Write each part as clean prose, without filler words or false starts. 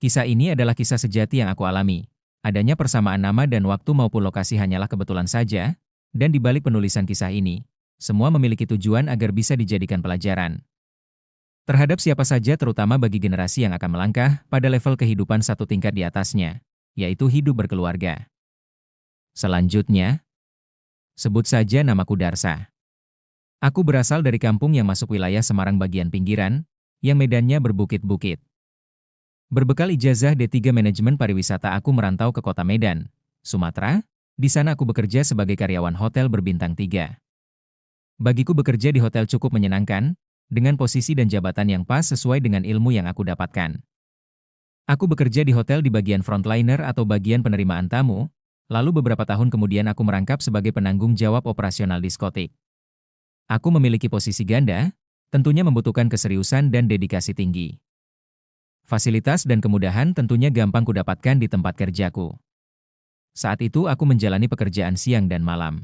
Kisah ini adalah kisah sejati yang aku alami. Adanya persamaan nama dan waktu maupun lokasi hanyalah kebetulan saja, dan di balik penulisan kisah ini, semua memiliki tujuan agar bisa dijadikan pelajaran. Terhadap siapa saja terutama bagi generasi yang akan melangkah pada level kehidupan satu tingkat di atasnya, yaitu hidup berkeluarga. Selanjutnya, sebut saja namaku Darsa. Aku berasal dari kampung yang masuk wilayah Semarang bagian pinggiran, yang medannya berbukit-bukit. Berbekal ijazah D3 Manajemen Pariwisata aku merantau ke kota Medan, Sumatera. Di sana aku bekerja sebagai karyawan hotel berbintang 3. Bagiku bekerja di hotel cukup menyenangkan, dengan posisi dan jabatan yang pas sesuai dengan ilmu yang aku dapatkan. Aku bekerja di hotel di bagian frontliner atau bagian penerimaan tamu, lalu beberapa tahun kemudian aku merangkap sebagai penanggung jawab operasional diskotik. Aku memiliki posisi ganda, tentunya membutuhkan keseriusan dan dedikasi tinggi. Fasilitas dan kemudahan tentunya gampang kudapatkan di tempat kerjaku. Saat itu aku menjalani pekerjaan siang dan malam.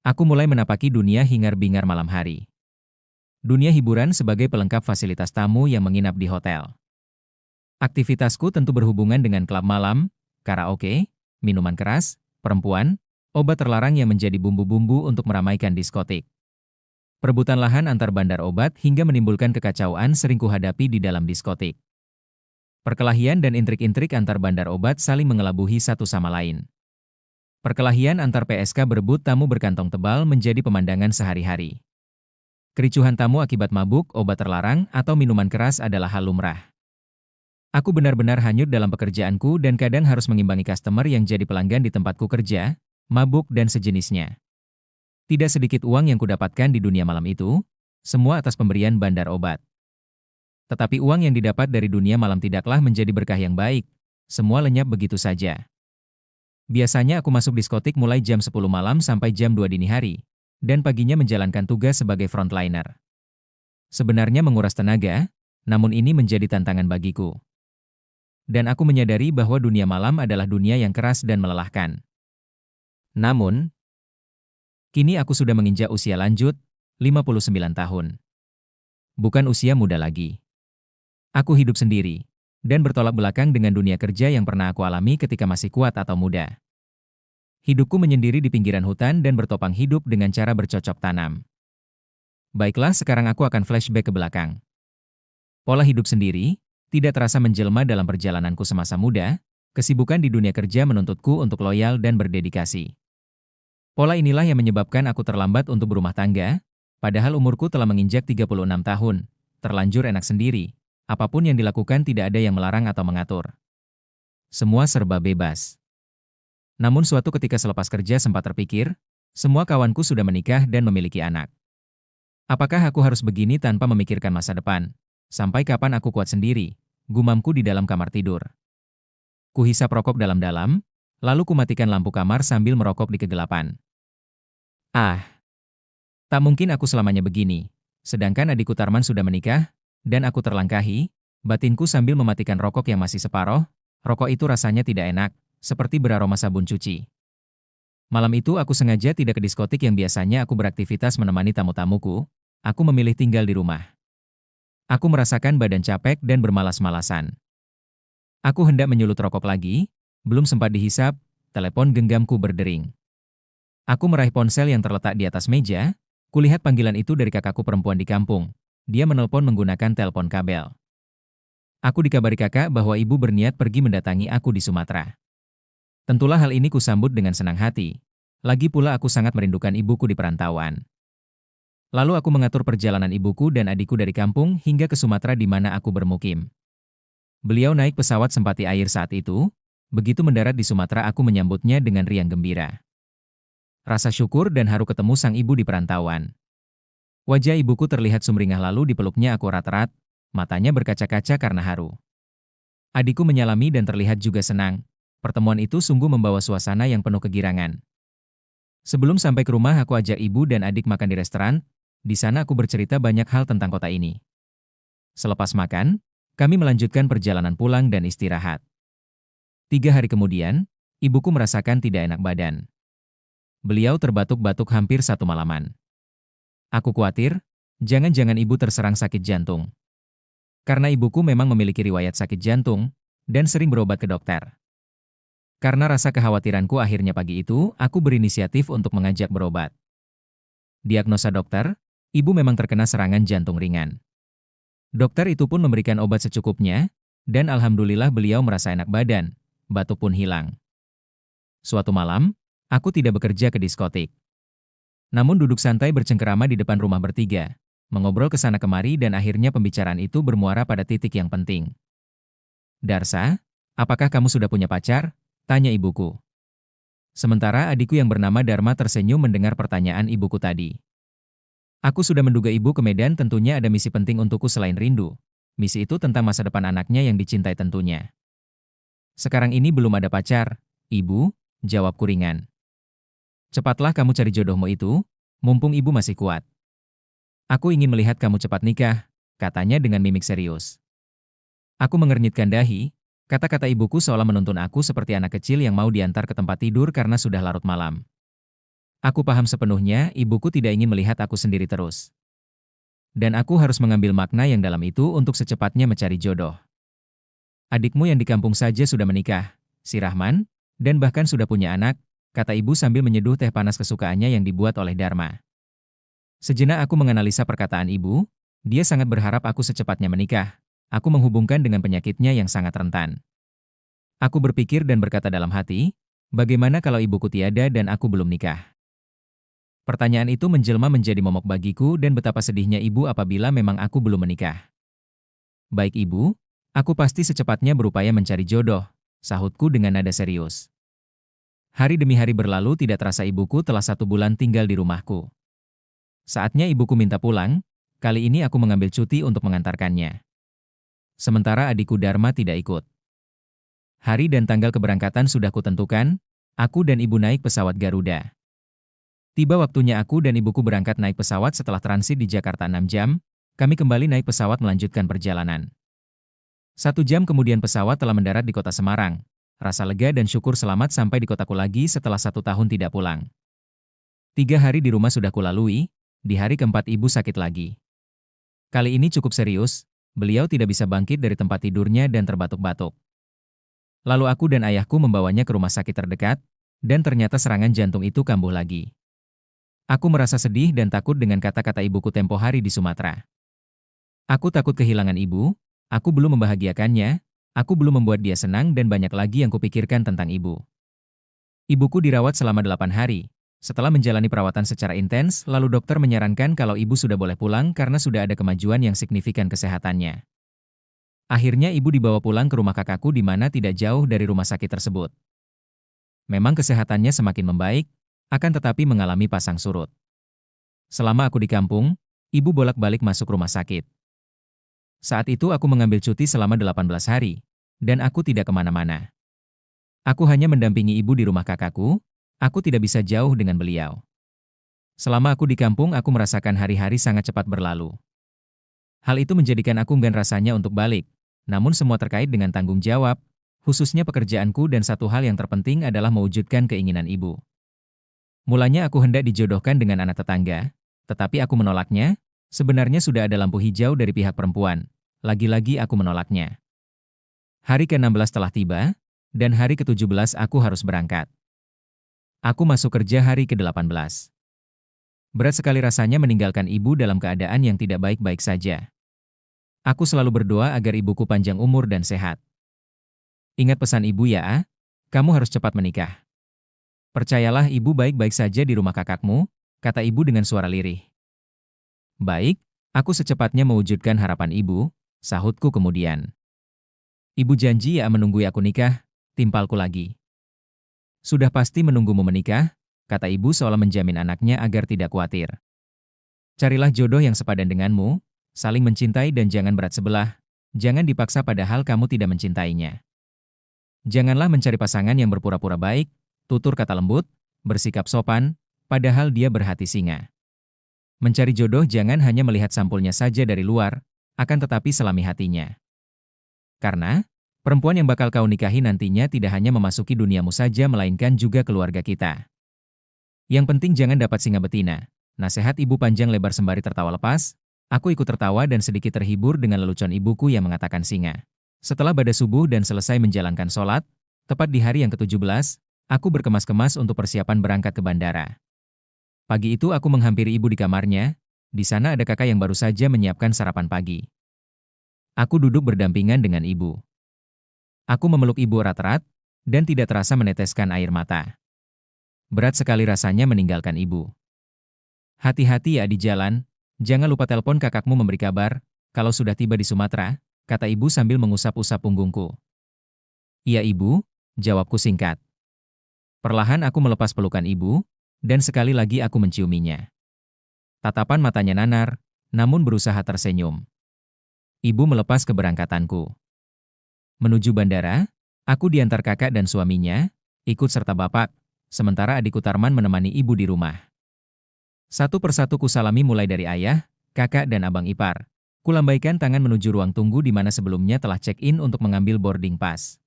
Aku mulai menapaki dunia hingar-bingar malam hari. Dunia hiburan sebagai pelengkap fasilitas tamu yang menginap di hotel. Aktivitasku tentu berhubungan dengan klub malam, karaoke, minuman keras, perempuan, obat terlarang yang menjadi bumbu-bumbu untuk meramaikan diskotik. Perebutan lahan antar bandar obat hingga menimbulkan kekacauan sering kuhadapi di dalam diskotik. Perkelahian dan intrik-intrik antar bandar obat saling mengelabuhi satu sama lain. Perkelahian antar PSK berebut tamu berkantong tebal menjadi pemandangan sehari-hari. Kericuhan tamu akibat mabuk, obat terlarang, atau minuman keras adalah hal lumrah. Aku benar-benar hanyut dalam pekerjaanku dan kadang harus mengimbangi customer yang jadi pelanggan di tempatku kerja, mabuk dan sejenisnya. Tidak sedikit uang yang kudapatkan di dunia malam itu, semua atas pemberian bandar obat. Tetapi uang yang didapat dari dunia malam tidaklah menjadi berkah yang baik, semua lenyap begitu saja. Biasanya aku masuk diskotik mulai jam 10 malam sampai jam 2 dini hari, dan paginya menjalankan tugas sebagai frontliner. Sebenarnya menguras tenaga, namun ini menjadi tantangan bagiku. Dan aku menyadari bahwa dunia malam adalah dunia yang keras dan melelahkan. Namun, kini aku sudah menginjak usia lanjut, 59 tahun. Bukan usia muda lagi. Aku hidup sendiri, dan bertolak belakang dengan dunia kerja yang pernah aku alami ketika masih kuat atau muda. Hidupku menyendiri di pinggiran hutan dan bertopang hidup dengan cara bercocok tanam. Baiklah, sekarang aku akan flashback ke belakang. Pola hidup sendiri, tidak terasa menjelma dalam perjalananku semasa muda, kesibukan di dunia kerja menuntutku untuk loyal dan berdedikasi. Pola inilah yang menyebabkan aku terlambat untuk berumah tangga, padahal umurku telah menginjak 36 tahun, terlanjur enak sendiri. Apapun yang dilakukan tidak ada yang melarang atau mengatur. Semua serba bebas. Namun suatu ketika selepas kerja sempat terpikir, semua kawanku sudah menikah dan memiliki anak. Apakah aku harus begini tanpa memikirkan masa depan? Sampai kapan aku kuat sendiri? Gumamku di dalam kamar tidur. Kuhisap rokok dalam-dalam, lalu kumatikan lampu kamar sambil merokok di kegelapan. Tak mungkin aku selamanya begini. Sedangkan adikku Tarman sudah menikah, dan aku terlangkahi, batinku sambil mematikan rokok yang masih separoh. Rokok itu rasanya tidak enak, seperti beraroma sabun cuci. Malam itu aku sengaja tidak ke diskotik yang biasanya aku beraktivitas menemani tamu-tamuku, aku memilih tinggal di rumah. Aku merasakan badan capek dan bermalas-malasan. Aku hendak menyulut rokok lagi, belum sempat dihisap, telepon genggamku berdering. Aku meraih ponsel yang terletak di atas meja, kulihat panggilan itu dari kakakku perempuan di kampung. Dia menelpon menggunakan telepon kabel. Aku dikabari kakak bahwa ibu berniat pergi mendatangi aku di Sumatera. Tentulah hal ini kusambut dengan senang hati. Lagi pula aku sangat merindukan ibuku di perantauan. Lalu aku mengatur perjalanan ibuku dan adikku dari kampung hingga ke Sumatera di mana aku bermukim. Beliau naik pesawat Sempati Air saat itu, begitu mendarat di Sumatera aku menyambutnya dengan riang gembira. Rasa syukur dan haru ketemu sang ibu di perantauan. Wajah ibuku terlihat sumringah lalu dipeluknya aku erat-erat, matanya berkaca-kaca karena haru. Adikku menyalami dan terlihat juga senang. Pertemuan itu sungguh membawa suasana yang penuh kegirangan. Sebelum sampai ke rumah aku ajak ibu dan adik makan di restoran, di sana aku bercerita banyak hal tentang kota ini. Selepas makan, kami melanjutkan perjalanan pulang dan istirahat. 3 hari kemudian, ibuku merasakan tidak enak badan. Beliau terbatuk-batuk hampir 1 malaman. Aku khawatir, jangan-jangan ibu terserang sakit jantung. Karena ibuku memang memiliki riwayat sakit jantung, dan sering berobat ke dokter. Karena rasa kekhawatiranku akhirnya pagi itu, aku berinisiatif untuk mengajak berobat. Diagnosa dokter, ibu memang terkena serangan jantung ringan. Dokter itu pun memberikan obat secukupnya, dan alhamdulillah beliau merasa enak badan, batuk pun hilang. Suatu malam, aku tidak bekerja ke diskotik. Namun duduk santai bercengkerama di depan rumah bertiga, mengobrol ke sana kemari dan akhirnya pembicaraan itu bermuara pada titik yang penting. Darsa, apakah kamu sudah punya pacar? Tanya ibuku. Sementara adikku yang bernama Dharma tersenyum mendengar pertanyaan ibuku tadi. Aku sudah menduga ibu ke Medan tentunya ada misi penting untukku selain rindu. Misi itu tentang masa depan anaknya yang dicintai tentunya. Sekarang ini belum ada pacar, ibu, jawabku ringan. Cepatlah kamu cari jodohmu itu, mumpung ibu masih kuat. Aku ingin melihat kamu cepat nikah, katanya dengan mimik serius. Aku mengernyitkan dahi, kata-kata ibuku seolah menuntun aku seperti anak kecil yang mau diantar ke tempat tidur karena sudah larut malam. Aku paham sepenuhnya, ibuku tidak ingin melihat aku sendiri terus. Dan aku harus mengambil makna yang dalam itu untuk secepatnya mencari jodoh. Adikmu yang di kampung saja sudah menikah, si Rahman, dan bahkan sudah punya anak, kata ibu sambil menyeduh teh panas kesukaannya yang dibuat oleh Dharma. Sejenak aku menganalisa perkataan ibu, dia sangat berharap aku secepatnya menikah. Aku menghubungkan dengan penyakitnya yang sangat rentan. Aku berpikir dan berkata dalam hati, bagaimana kalau ibuku tiada dan aku belum nikah? Pertanyaan itu menjelma menjadi momok bagiku dan betapa sedihnya ibu apabila memang aku belum menikah. Baik ibu, aku pasti secepatnya berupaya mencari jodoh, sahutku dengan nada serius. Hari demi hari berlalu tidak terasa ibuku telah 1 bulan tinggal di rumahku. Saatnya ibuku minta pulang, kali ini aku mengambil cuti untuk mengantarkannya. Sementara adikku Dharma tidak ikut. Hari dan tanggal keberangkatan sudah kutentukan, aku dan ibu naik pesawat Garuda. Tiba waktunya aku dan ibuku berangkat naik pesawat setelah transit di Jakarta 6 jam, kami kembali naik pesawat melanjutkan perjalanan. 1 jam kemudian pesawat telah mendarat di kota Semarang. Rasa lega dan syukur selamat sampai di kotaku lagi setelah 1 tahun tidak pulang. 3 hari di rumah sudah kulalui, di hari keempat ibu sakit lagi. Kali ini cukup serius, beliau tidak bisa bangkit dari tempat tidurnya dan terbatuk-batuk. Lalu aku dan ayahku membawanya ke rumah sakit terdekat, dan ternyata serangan jantung itu kambuh lagi. Aku merasa sedih dan takut dengan kata-kata ibuku tempo hari di Sumatera. Aku takut kehilangan ibu, aku belum membahagiakannya, aku belum membuat dia senang dan banyak lagi yang kupikirkan tentang ibu. Ibuku dirawat selama 8 hari. Setelah menjalani perawatan secara intens, lalu dokter menyarankan kalau ibu sudah boleh pulang karena sudah ada kemajuan yang signifikan kesehatannya. Akhirnya ibu dibawa pulang ke rumah kakakku di mana tidak jauh dari rumah sakit tersebut. Memang kesehatannya semakin membaik, akan tetapi mengalami pasang surut. Selama aku di kampung, ibu bolak-balik masuk rumah sakit. Saat itu aku mengambil cuti selama 18 hari, dan aku tidak kemana-mana. Aku hanya mendampingi ibu di rumah kakakku, aku tidak bisa jauh dengan beliau. Selama aku di kampung aku merasakan hari-hari sangat cepat berlalu. Hal itu menjadikan aku enggan rasanya untuk balik, namun semua terkait dengan tanggung jawab, khususnya pekerjaanku dan satu hal yang terpenting adalah mewujudkan keinginan ibu. Mulanya aku hendak dijodohkan dengan anak tetangga, tetapi aku menolaknya, sebenarnya sudah ada lampu hijau dari pihak perempuan, lagi-lagi aku menolaknya. Hari ke-16 telah tiba, dan hari ke-17 aku harus berangkat. Aku masuk kerja hari ke-18. Berat sekali rasanya meninggalkan ibu dalam keadaan yang tidak baik-baik saja. Aku selalu berdoa agar ibuku panjang umur dan sehat. Ingat pesan ibu ya, kamu harus cepat menikah. Percayalah ibu baik-baik saja di rumah kakakmu, kata ibu dengan suara lirih. Baik, aku secepatnya mewujudkan harapan ibu, sahutku kemudian. Ibu janji ya menunggu aku nikah, timpalku lagi. Sudah pasti menunggumu menikah, kata ibu seolah menjamin anaknya agar tidak khawatir. Carilah jodoh yang sepadan denganmu, saling mencintai dan jangan berat sebelah, jangan dipaksa padahal kamu tidak mencintainya. Janganlah mencari pasangan yang berpura-pura baik, tutur kata lembut, bersikap sopan, padahal dia berhati singa. Mencari jodoh jangan hanya melihat sampulnya saja dari luar, akan tetapi selami hatinya. Karena, perempuan yang bakal kau nikahi nantinya tidak hanya memasuki duniamu saja melainkan juga keluarga kita. Yang penting jangan dapat singa betina. Nasihat ibu panjang lebar sembari tertawa lepas, aku ikut tertawa dan sedikit terhibur dengan lelucon ibuku yang mengatakan singa. Setelah bada subuh dan selesai menjalankan sholat, tepat di hari yang ke-17, aku berkemas-kemas untuk persiapan berangkat ke bandara. Pagi itu aku menghampiri ibu di kamarnya, di sana ada kakak yang baru saja menyiapkan sarapan pagi. Aku duduk berdampingan dengan ibu. Aku memeluk ibu erat-erat, dan tidak terasa meneteskan air mata. Berat sekali rasanya meninggalkan ibu. Hati-hati ya di jalan, jangan lupa telepon kakakmu memberi kabar, kalau sudah tiba di Sumatera, kata ibu sambil mengusap-usap punggungku. Iya ibu, jawabku singkat. Perlahan aku melepas pelukan ibu, dan sekali lagi aku menciuminya. Tatapan matanya nanar, namun berusaha tersenyum. Ibu melepas keberangkatanku. Menuju bandara, aku diantar kakak dan suaminya, ikut serta bapak, sementara adikku Tarman menemani ibu di rumah. Satu persatu kusalami mulai dari ayah, kakak dan abang ipar. Kulambaikan tangan menuju ruang tunggu di mana sebelumnya telah check-in untuk mengambil boarding pass.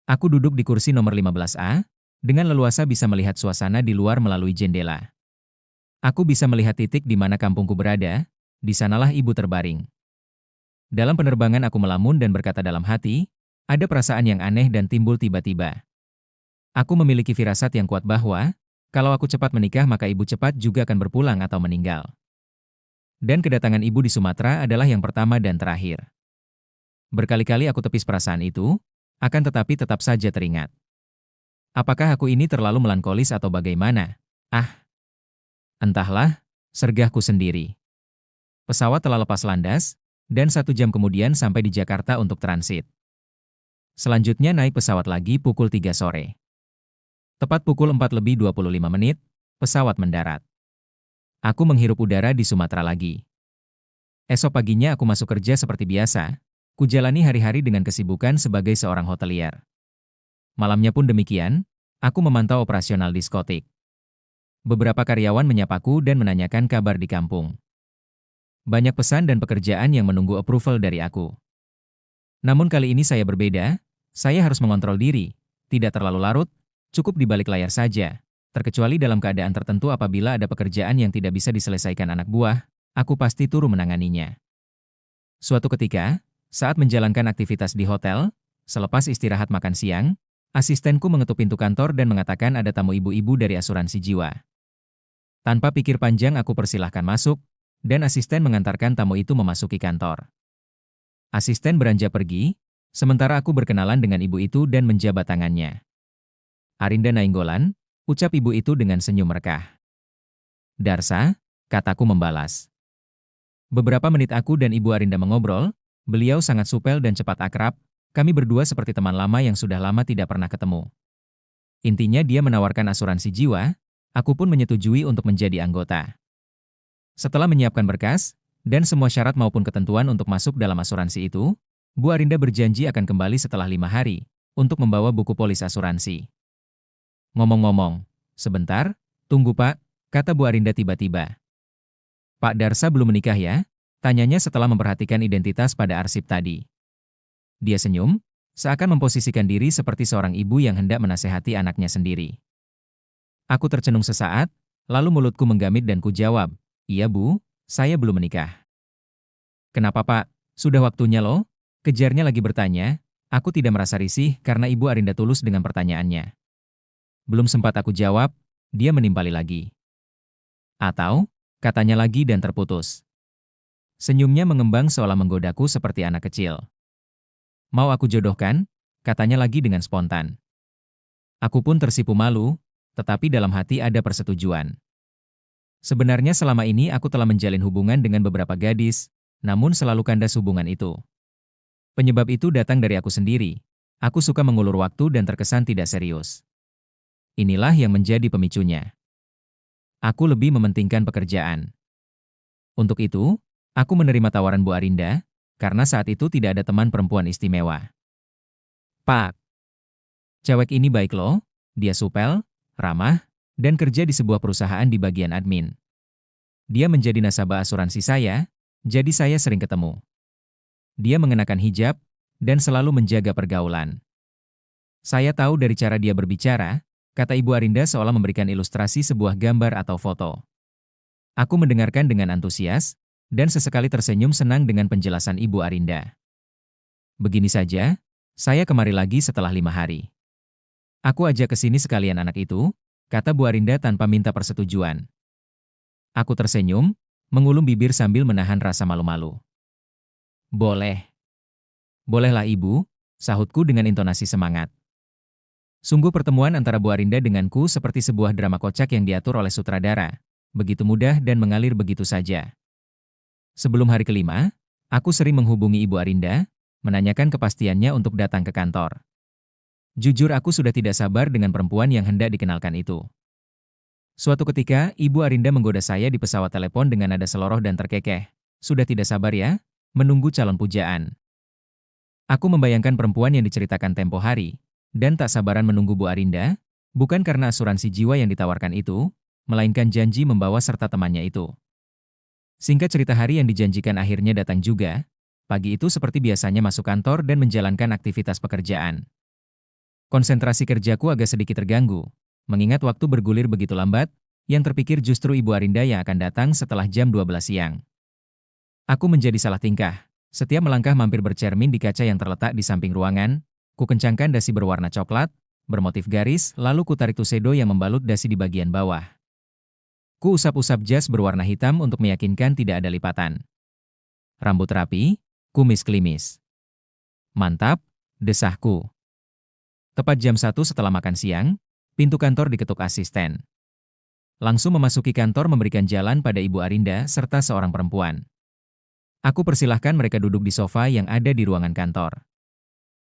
Aku duduk di kursi nomor 15A, dengan leluasa bisa melihat suasana di luar melalui jendela. Aku bisa melihat titik di mana kampungku berada, di sanalah ibu terbaring. Dalam penerbangan aku melamun dan berkata dalam hati, ada perasaan yang aneh dan timbul tiba-tiba. Aku memiliki firasat yang kuat bahwa, kalau aku cepat menikah maka ibu cepat juga akan berpulang atau meninggal. Dan kedatangan ibu di Sumatera adalah yang pertama dan terakhir. Berkali-kali aku tepis perasaan itu, akan tetapi tetap saja teringat. Apakah aku ini terlalu melankolis atau bagaimana? Entahlah, sergahku sendiri. Pesawat telah lepas landas, dan 1 jam kemudian sampai di Jakarta untuk transit. Selanjutnya naik pesawat lagi pukul 3 sore. Tepat pukul 4:25, pesawat mendarat. Aku menghirup udara di Sumatera lagi. Esok paginya aku masuk kerja seperti biasa, kujalani hari-hari dengan kesibukan sebagai seorang hotelier. Malamnya pun demikian, aku memantau operasional diskotik. Beberapa karyawan menyapaku dan menanyakan kabar di kampung. Banyak pesan dan pekerjaan yang menunggu approval dari aku. Namun kali ini saya berbeda, saya harus mengontrol diri, tidak terlalu larut, cukup di balik layar saja, terkecuali dalam keadaan tertentu apabila ada pekerjaan yang tidak bisa diselesaikan anak buah, aku pasti turun menanganinya. Suatu ketika, saat menjalankan aktivitas di hotel, selepas istirahat makan siang, asistenku mengetuk pintu kantor dan mengatakan ada tamu ibu-ibu dari asuransi jiwa. Tanpa pikir panjang aku persilahkan masuk, dan asisten mengantarkan tamu itu memasuki kantor. Asisten beranjak pergi, sementara aku berkenalan dengan ibu itu dan menjabat tangannya. Arinda Nainggolan, ucap ibu itu dengan senyum rekah. Darsa, kataku membalas. Beberapa menit aku dan ibu Arinda mengobrol, beliau sangat supel dan cepat akrab, kami berdua seperti teman lama yang sudah lama tidak pernah ketemu. Intinya dia menawarkan asuransi jiwa, aku pun menyetujui untuk menjadi anggota. Setelah menyiapkan berkas, dan semua syarat maupun ketentuan untuk masuk dalam asuransi itu, Bu Arinda berjanji akan kembali setelah 5 hari, untuk membawa buku polis asuransi. Ngomong-ngomong, sebentar, tunggu Pak, kata Bu Arinda tiba-tiba. Pak Darsa belum menikah ya? Tanyanya setelah memperhatikan identitas pada arsip tadi. Dia senyum, seakan memposisikan diri seperti seorang ibu yang hendak menasehati anaknya sendiri. Aku tercenung sesaat, lalu mulutku menggamit dan kujawab, iya Bu, saya belum menikah. Kenapa Pak? Sudah waktunya loh? Kejarnya lagi bertanya, aku tidak merasa risih karena Ibu Arinda tulus dengan pertanyaannya. Belum sempat aku jawab, dia menimpali lagi. Atau, katanya lagi dan terputus. Senyumnya mengembang seolah menggodaku seperti anak kecil. Mau aku jodohkan? Katanya lagi dengan spontan. Aku pun tersipu malu, tetapi dalam hati ada persetujuan. Sebenarnya selama ini aku telah menjalin hubungan dengan beberapa gadis, namun selalu kandas hubungan itu. Penyebab itu datang dari aku sendiri. Aku suka mengulur waktu dan terkesan tidak serius. Inilah yang menjadi pemicunya. Aku lebih mementingkan pekerjaan. Untuk itu, aku menerima tawaran Bu Arinda, karena saat itu tidak ada teman perempuan istimewa. Pak, cewek ini baik loh, dia supel, ramah, dan kerja di sebuah perusahaan di bagian admin. Dia menjadi nasabah asuransi saya, jadi saya sering ketemu. Dia mengenakan hijab, dan selalu menjaga pergaulan. Saya tahu dari cara dia berbicara, kata Ibu Arinda seolah memberikan ilustrasi sebuah gambar atau foto. Aku mendengarkan dengan antusias, dan sesekali tersenyum senang dengan penjelasan Ibu Arinda. Begini saja, saya kemari lagi setelah 5 hari. Aku ajak ke sini sekalian anak itu, kata Bu Arinda tanpa minta persetujuan. Aku tersenyum, mengulum bibir sambil menahan rasa malu-malu. Boleh. Bolehlah ibu, sahutku dengan intonasi semangat. Sungguh pertemuan antara Bu Arinda denganku seperti sebuah drama kocak yang diatur oleh sutradara. Begitu mudah dan mengalir begitu saja. Sebelum hari kelima, aku sering menghubungi Ibu Arinda, menanyakan kepastiannya untuk datang ke kantor. Jujur aku sudah tidak sabar dengan perempuan yang hendak dikenalkan itu. Suatu ketika, Ibu Arinda menggoda saya di pesawat telepon dengan nada seloroh dan terkekeh. Sudah tidak sabar ya, menunggu calon pujaan. Aku membayangkan perempuan yang diceritakan tempo hari, dan tak sabaran menunggu Bu Arinda, bukan karena asuransi jiwa yang ditawarkan itu, melainkan janji membawa serta temannya itu. Singkat cerita hari yang dijanjikan akhirnya datang juga. Pagi itu seperti biasanya masuk kantor dan menjalankan aktivitas pekerjaan. Konsentrasi kerjaku agak sedikit terganggu, mengingat waktu bergulir begitu lambat, yang terpikir justru Ibu Arinda yang akan datang setelah jam 12 siang. Aku menjadi salah tingkah. Setiap melangkah mampir bercermin di kaca yang terletak di samping ruangan, ku kencangkan dasi berwarna coklat, bermotif garis, lalu ku tarik tuxedo yang membalut dasi di bagian bawah. Ku usap-usap jas berwarna hitam untuk meyakinkan tidak ada lipatan. Rambut rapi, kumis klimis. Mantap, desahku. Tepat jam 1 setelah makan siang, pintu kantor diketuk asisten. Langsung memasuki kantor memberikan jalan pada Ibu Arinda serta seorang perempuan. Aku persilahkan mereka duduk di sofa yang ada di ruangan kantor.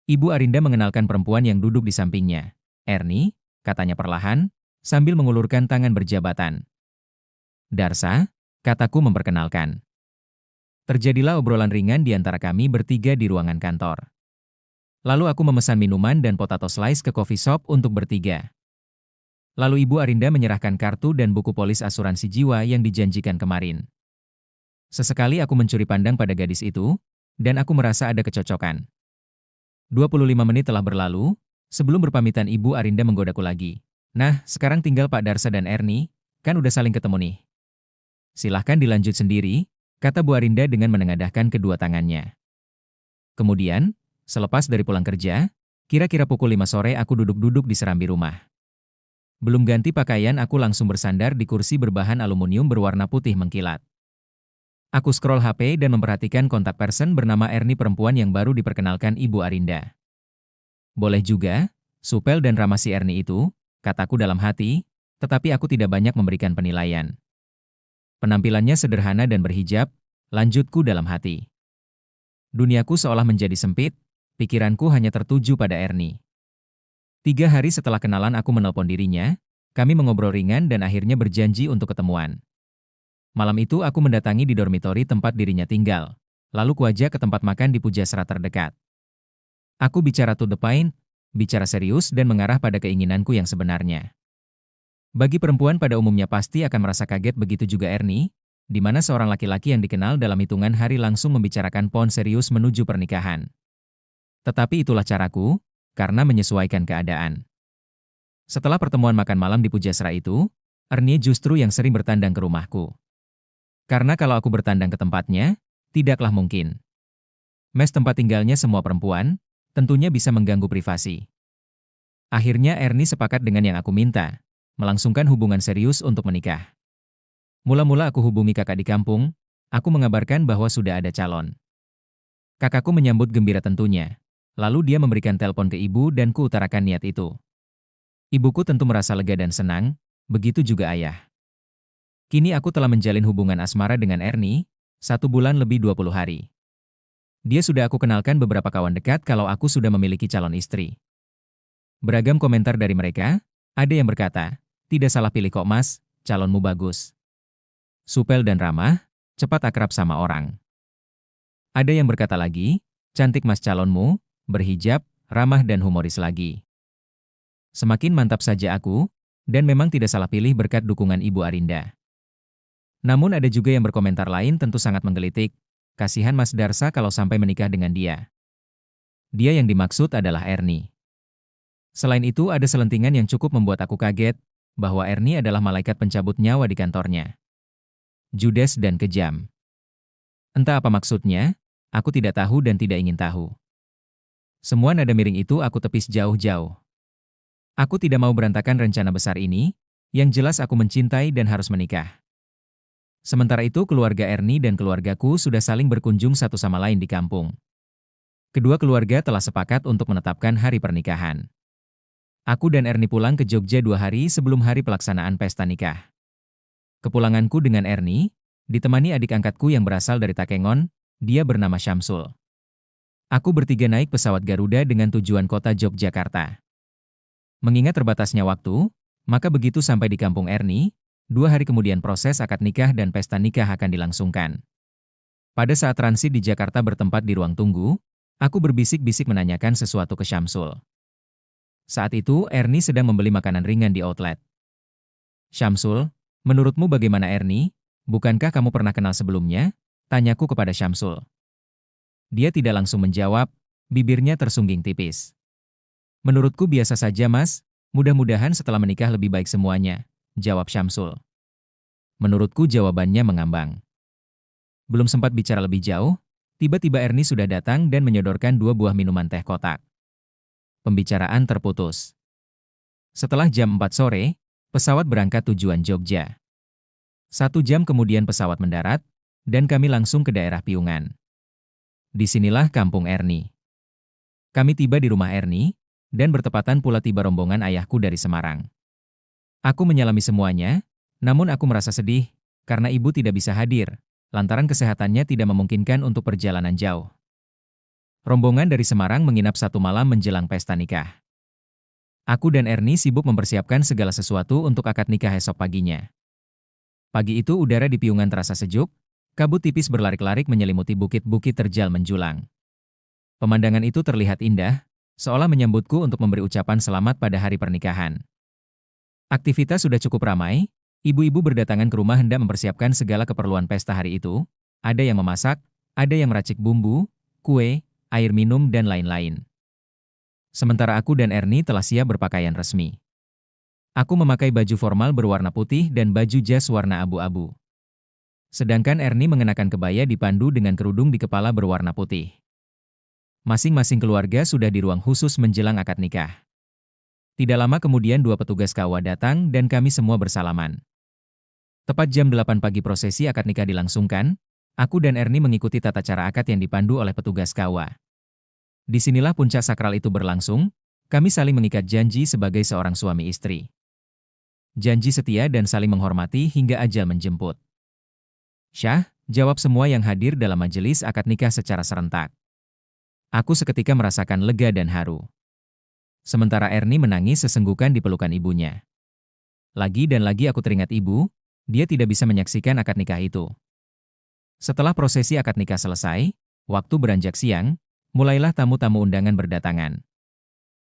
Ibu Arinda mengenalkan perempuan yang duduk di sampingnya. Erni, katanya perlahan, sambil mengulurkan tangan berjabatan. Darsa, kataku memperkenalkan. Terjadilah obrolan ringan di antara kami bertiga di ruangan kantor. Lalu aku memesan minuman dan potato slice ke coffee shop untuk bertiga. Lalu Ibu Arinda menyerahkan kartu dan buku polis asuransi jiwa yang dijanjikan kemarin. Sesekali aku mencuri pandang pada gadis itu, dan aku merasa ada kecocokan. 25 menit telah berlalu, sebelum berpamitan Ibu Arinda menggodaku lagi. Nah, sekarang tinggal Pak Darsa dan Erni, kan udah saling ketemu nih. Silahkan dilanjut sendiri, kata Bu Arinda dengan menengadahkan kedua tangannya. Kemudian, selepas dari pulang kerja, kira-kira pukul 5 sore aku duduk-duduk di serambi rumah. Belum ganti pakaian aku langsung bersandar di kursi berbahan aluminium berwarna putih mengkilat. Aku scroll HP dan memperhatikan kontak person bernama Erni perempuan yang baru diperkenalkan Ibu Arinda. Boleh juga, supel dan ramah si Erni itu, kataku dalam hati, tetapi aku tidak banyak memberikan penilaian. Penampilannya sederhana dan berhijab, lanjutku dalam hati. Duniaku seolah menjadi sempit, pikiranku hanya tertuju pada Erni. 3 hari setelah kenalan aku menelpon dirinya, kami mengobrol ringan dan akhirnya berjanji untuk ketemuan. Malam itu aku mendatangi di dormitori tempat dirinya tinggal, lalu kuajak ke tempat makan di Pujasera terdekat. Aku bicara to the point, bicara serius dan mengarah pada keinginanku yang sebenarnya. Bagi perempuan pada umumnya pasti akan merasa kaget begitu juga Erni, di mana seorang laki-laki yang dikenal dalam hitungan hari langsung membicarakan pon serius menuju pernikahan. Tetapi itulah caraku, karena menyesuaikan keadaan. Setelah pertemuan makan malam di Pujasera itu, Erni justru yang sering bertandang ke rumahku. Karena kalau aku bertandang ke tempatnya, tidaklah mungkin. Mes tempat tinggalnya semua perempuan, tentunya bisa mengganggu privasi. Akhirnya Erni sepakat dengan yang aku minta, melangsungkan hubungan serius untuk menikah. Mula-mula aku hubungi kakak di kampung, aku mengabarkan bahwa sudah ada calon. Kakakku menyambut gembira tentunya, lalu dia memberikan telepon ke ibu dan kuutarakan niat itu. Ibuku tentu merasa lega dan senang, begitu juga ayah. Kini aku telah menjalin hubungan asmara dengan Erni, 1 bulan lebih 20 hari. Dia sudah aku kenalkan beberapa kawan dekat kalau aku sudah memiliki calon istri. Beragam komentar dari mereka, ada yang berkata, tidak salah pilih kok mas, calonmu bagus. Supel dan ramah, cepat akrab sama orang. Ada yang berkata lagi, cantik mas calonmu, berhijab, ramah dan humoris lagi. Semakin mantap saja aku, dan memang tidak salah pilih berkat dukungan Ibu Arinda. Namun ada juga yang berkomentar lain tentu sangat menggelitik, kasihan Mas Darsa kalau sampai menikah dengan dia. Dia yang dimaksud adalah Erni. Selain itu ada selentingan yang cukup membuat aku kaget, bahwa Erni adalah malaikat pencabut nyawa di kantornya. Judes dan kejam. Entah apa maksudnya, aku tidak tahu dan tidak ingin tahu. Semua nada miring itu aku tepis jauh-jauh. Aku tidak mau berantakan rencana besar ini, yang jelas aku mencintai dan harus menikah. Sementara itu keluarga Ernie dan keluargaku sudah saling berkunjung satu sama lain di kampung. Kedua keluarga telah sepakat untuk menetapkan hari pernikahan. Aku dan Ernie pulang ke Jogja 2 hari sebelum hari pelaksanaan pesta nikah. Kepulanganku dengan Ernie, ditemani adik angkatku yang berasal dari Takengon, dia bernama Syamsul. Aku bertiga naik pesawat Garuda dengan tujuan kota Yogyakarta. Mengingat terbatasnya waktu, maka begitu sampai di kampung Ernie, 2 hari kemudian proses akad nikah dan pesta nikah akan dilangsungkan. Pada saat transit di Jakarta bertempat di ruang tunggu, aku berbisik-bisik menanyakan sesuatu ke Syamsul. Saat itu Ernie sedang membeli makanan ringan di outlet. Syamsul, menurutmu bagaimana Ernie? Bukankah kamu pernah kenal sebelumnya? Tanyaku kepada Syamsul. Dia tidak langsung menjawab, bibirnya tersungging tipis. Menurutku biasa saja mas, mudah-mudahan setelah menikah lebih baik semuanya, jawab Syamsul. Menurutku jawabannya mengambang. Belum sempat bicara lebih jauh, tiba-tiba Ernie sudah datang dan menyodorkan 2 buah minuman teh kotak. Pembicaraan terputus. Setelah jam 4 sore, pesawat berangkat tujuan Jogja. 1 jam kemudian pesawat mendarat, dan kami langsung ke daerah Piungan. Disinilah kampung Ernie. Kami tiba di rumah Ernie, dan bertepatan pula tiba rombongan ayahku dari Semarang. Aku menyalami semuanya, namun aku merasa sedih, karena ibu tidak bisa hadir, lantaran kesehatannya tidak memungkinkan untuk perjalanan jauh. Rombongan dari Semarang menginap 1 malam menjelang pesta nikah. Aku dan Ernie sibuk mempersiapkan segala sesuatu untuk akad nikah esok paginya. Pagi itu udara di Piungan terasa sejuk, kabut tipis berlarik-larik menyelimuti bukit-bukit terjal menjulang. Pemandangan itu terlihat indah, seolah menyambutku untuk memberi ucapan selamat pada hari pernikahan. Aktivitas sudah cukup ramai, ibu-ibu berdatangan ke rumah hendak mempersiapkan segala keperluan pesta hari itu, ada yang memasak, ada yang meracik bumbu, kue, air minum dan lain-lain. Sementara aku dan Ernie telah siap berpakaian resmi. Aku memakai baju formal berwarna putih dan baju jas warna abu-abu. Sedangkan Ernie mengenakan kebaya dipandu dengan kerudung di kepala berwarna putih. Masing-masing keluarga sudah di ruang khusus menjelang akad nikah. Tidak lama kemudian 2 petugas KUA datang dan kami semua bersalaman. Tepat jam 8 pagi prosesi akad nikah dilangsungkan, aku dan Ernie mengikuti tata cara akad yang dipandu oleh petugas KUA. Disinilah puncak sakral itu berlangsung, kami saling mengikat janji sebagai seorang suami istri. Janji setia dan saling menghormati hingga ajal menjemput. Syah, jawab semua yang hadir dalam majelis akad nikah secara serentak. Aku seketika merasakan lega dan haru. Sementara Ernie menangis sesenggukan di pelukan ibunya. Lagi dan lagi aku teringat ibu, dia tidak bisa menyaksikan akad nikah itu. Setelah prosesi akad nikah selesai, waktu beranjak siang, mulailah tamu-tamu undangan berdatangan.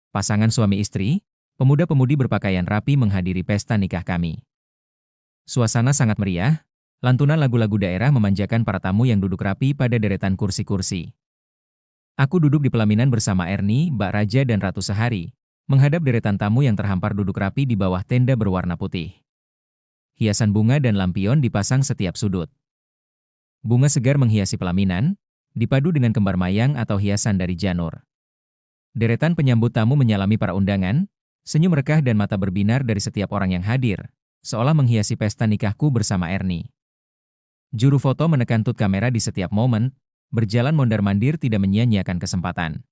Pasangan suami istri, pemuda-pemudi berpakaian rapi menghadiri pesta nikah kami. Suasana sangat meriah, lantunan lagu-lagu daerah memanjakan para tamu yang duduk rapi pada deretan kursi-kursi. Aku duduk di pelaminan bersama Ernie, Mbak Raja dan Ratu Sehari, menghadap deretan tamu yang terhampar duduk rapi di bawah tenda berwarna putih. Hiasan bunga dan lampion dipasang setiap sudut. Bunga segar menghiasi pelaminan, dipadu dengan kembar mayang atau hiasan dari janur. Deretan penyambut tamu menyalami para undangan, senyum rekah dan mata berbinar dari setiap orang yang hadir, seolah menghiasi pesta nikahku bersama Ernie. Juru foto menekan tut kamera di setiap momen, berjalan mondar-mandir tidak menyia-nyiakan kesempatan.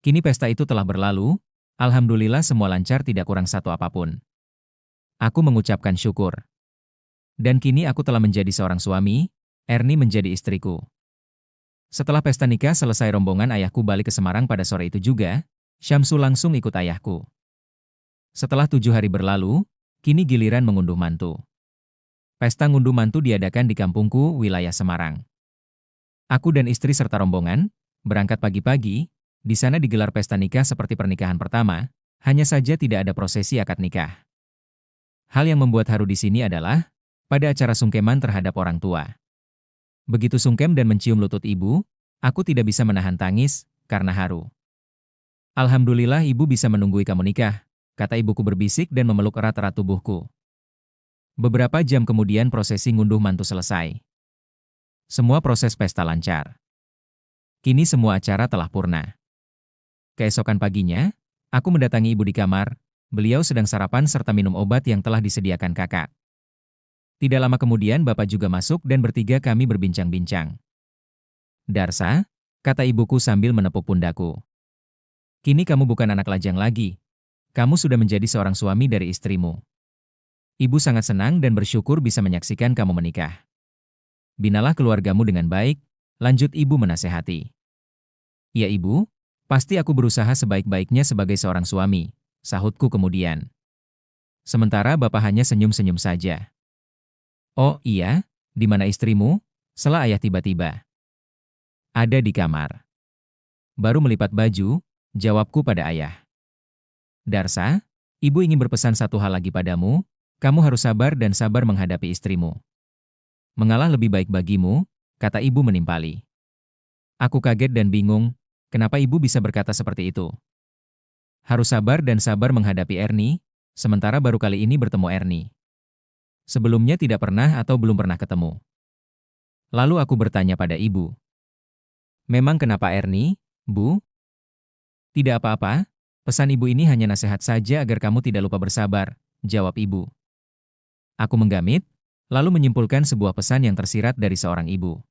Kini pesta itu telah berlalu, alhamdulillah semua lancar tidak kurang satu apapun. Aku mengucapkan syukur. Dan kini aku telah menjadi seorang suami, Ernie menjadi istriku. Setelah pesta nikah selesai rombongan ayahku balik ke Semarang pada sore itu juga, Syamsul langsung ikut ayahku. Setelah 7 hari berlalu, kini giliran mengunduh mantu. Pesta ngunduh mantu diadakan di kampungku, wilayah Semarang. Aku dan istri serta rombongan, berangkat pagi-pagi, di sana digelar pesta nikah seperti pernikahan pertama, hanya saja tidak ada prosesi akad nikah. Hal yang membuat haru di sini adalah, pada acara sungkeman terhadap orang tua. Begitu sungkem dan mencium lutut ibu, aku tidak bisa menahan tangis, karena haru. Alhamdulillah ibu bisa menunggui kamu nikah, kata ibuku berbisik dan memeluk erat-erat tubuhku. Beberapa jam kemudian prosesi ngunduh mantu selesai. Semua proses pesta lancar. Kini semua acara telah purna. Keesokan paginya, aku mendatangi ibu di kamar. Beliau sedang sarapan serta minum obat yang telah disediakan kakak. Tidak lama kemudian bapak juga masuk dan bertiga kami berbincang-bincang. Darsa, kata ibuku sambil menepuk pundaku. Kini kamu bukan anak lajang lagi. Kamu sudah menjadi seorang suami dari istrimu. Ibu sangat senang dan bersyukur bisa menyaksikan kamu menikah. Binalah keluargamu dengan baik, lanjut ibu menasehati. Ya ibu, pasti aku berusaha sebaik-baiknya sebagai seorang suami, sahutku kemudian. Sementara bapak hanya senyum-senyum saja. Oh iya, di mana istrimu? Sela ayah tiba-tiba. Ada di kamar. Baru melipat baju, jawabku pada ayah. Darsa, ibu ingin berpesan satu hal lagi padamu, kamu harus sabar dan sabar menghadapi istrimu. Mengalah lebih baik bagimu, kata ibu menimpali. Aku kaget dan bingung, kenapa ibu bisa berkata seperti itu. Harus sabar dan sabar menghadapi Ernie, sementara baru kali ini bertemu Ernie. Sebelumnya tidak pernah atau belum pernah ketemu. Lalu aku bertanya pada ibu. Memang kenapa Ernie, Bu? Tidak apa-apa, pesan ibu ini hanya nasihat saja agar kamu tidak lupa bersabar, jawab ibu. Aku menggamit, lalu menyimpulkan sebuah pesan yang tersirat dari seorang ibu.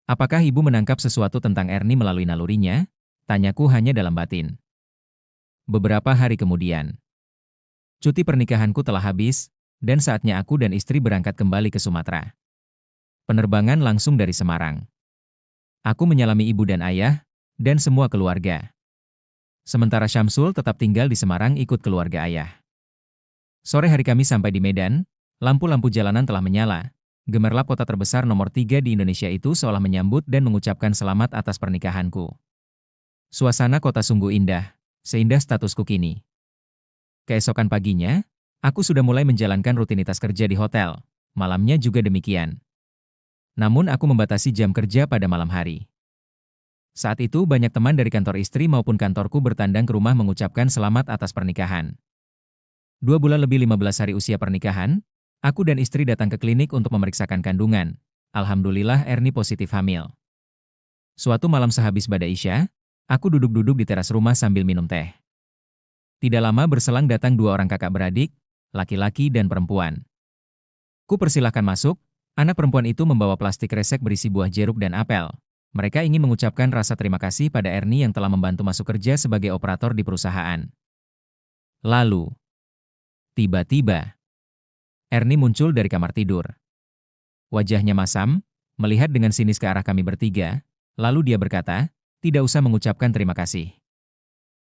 Apakah ibu menangkap sesuatu tentang Ernie melalui nalurinya? Tanyaku hanya dalam batin. Beberapa hari kemudian, cuti pernikahanku telah habis, dan saatnya aku dan istri berangkat kembali ke Sumatera. Penerbangan langsung dari Semarang. Aku menyalami ibu dan ayah, dan semua keluarga. Sementara Syamsul tetap tinggal di Semarang ikut keluarga ayah. Sore hari kami sampai di Medan, lampu-lampu jalanan telah menyala. Gemerlap kota terbesar nomor 3 di Indonesia itu seolah menyambut dan mengucapkan selamat atas pernikahanku. Suasana kota sungguh indah, seindah statusku kini. Keesokan paginya, aku sudah mulai menjalankan rutinitas kerja di hotel. Malamnya juga demikian. Namun aku membatasi jam kerja pada malam hari. Saat itu banyak teman dari kantor istri maupun kantorku bertandang ke rumah mengucapkan selamat atas pernikahan. 2 bulan lebih 15 hari usia pernikahan, aku dan istri datang ke klinik untuk memeriksakan kandungan. Alhamdulillah Ernie positif hamil. Suatu malam sehabis badai Isya, aku duduk-duduk di teras rumah sambil minum teh. Tidak lama berselang datang 2 orang kakak beradik, laki-laki dan perempuan. Ku persilahkan masuk, anak perempuan itu membawa plastik kresek berisi buah jeruk dan apel. Mereka ingin mengucapkan rasa terima kasih pada Ernie yang telah membantu masuk kerja sebagai operator di perusahaan. Lalu, tiba-tiba, Ernie muncul dari kamar tidur. Wajahnya masam, melihat dengan sinis ke arah kami bertiga, lalu dia berkata, tidak usah mengucapkan terima kasih.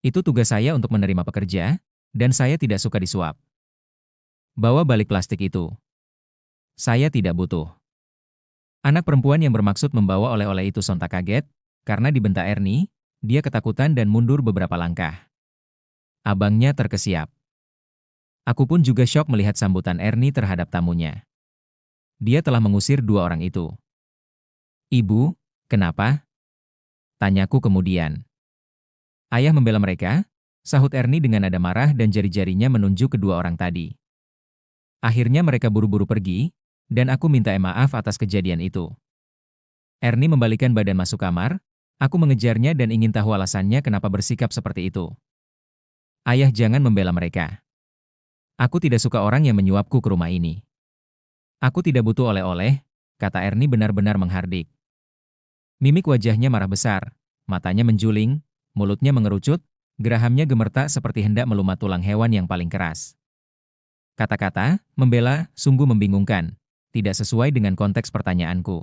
Itu tugas saya untuk menerima pekerja, dan saya tidak suka disuap. Bawa balik plastik itu. Saya tidak butuh. Anak perempuan yang bermaksud membawa oleh-oleh itu sontak kaget, karena dibentak Ernie, dia ketakutan dan mundur beberapa langkah. Abangnya terkesiap. Aku pun juga syok melihat sambutan Ernie terhadap tamunya. Dia telah mengusir 2 orang itu. Ibu, kenapa? Tanyaku kemudian. Ayah membela mereka, sahut Ernie dengan nada marah dan jari-jarinya menunjuk kedua orang tadi. Akhirnya mereka buru-buru pergi, dan aku minta maaf atas kejadian itu. Ernie membalikan badan masuk kamar, aku mengejarnya dan ingin tahu alasannya kenapa bersikap seperti itu. Ayah jangan membela mereka. Aku tidak suka orang yang menyuapku ke rumah ini. Aku tidak butuh oleh-oleh, kata Ernie benar-benar menghardik. Mimik wajahnya marah besar, matanya menjuling, mulutnya mengerucut, gerahamnya gemertak seperti hendak melumat tulang hewan yang paling keras. Kata-kata, membela, sungguh membingungkan. Tidak sesuai dengan konteks pertanyaanku.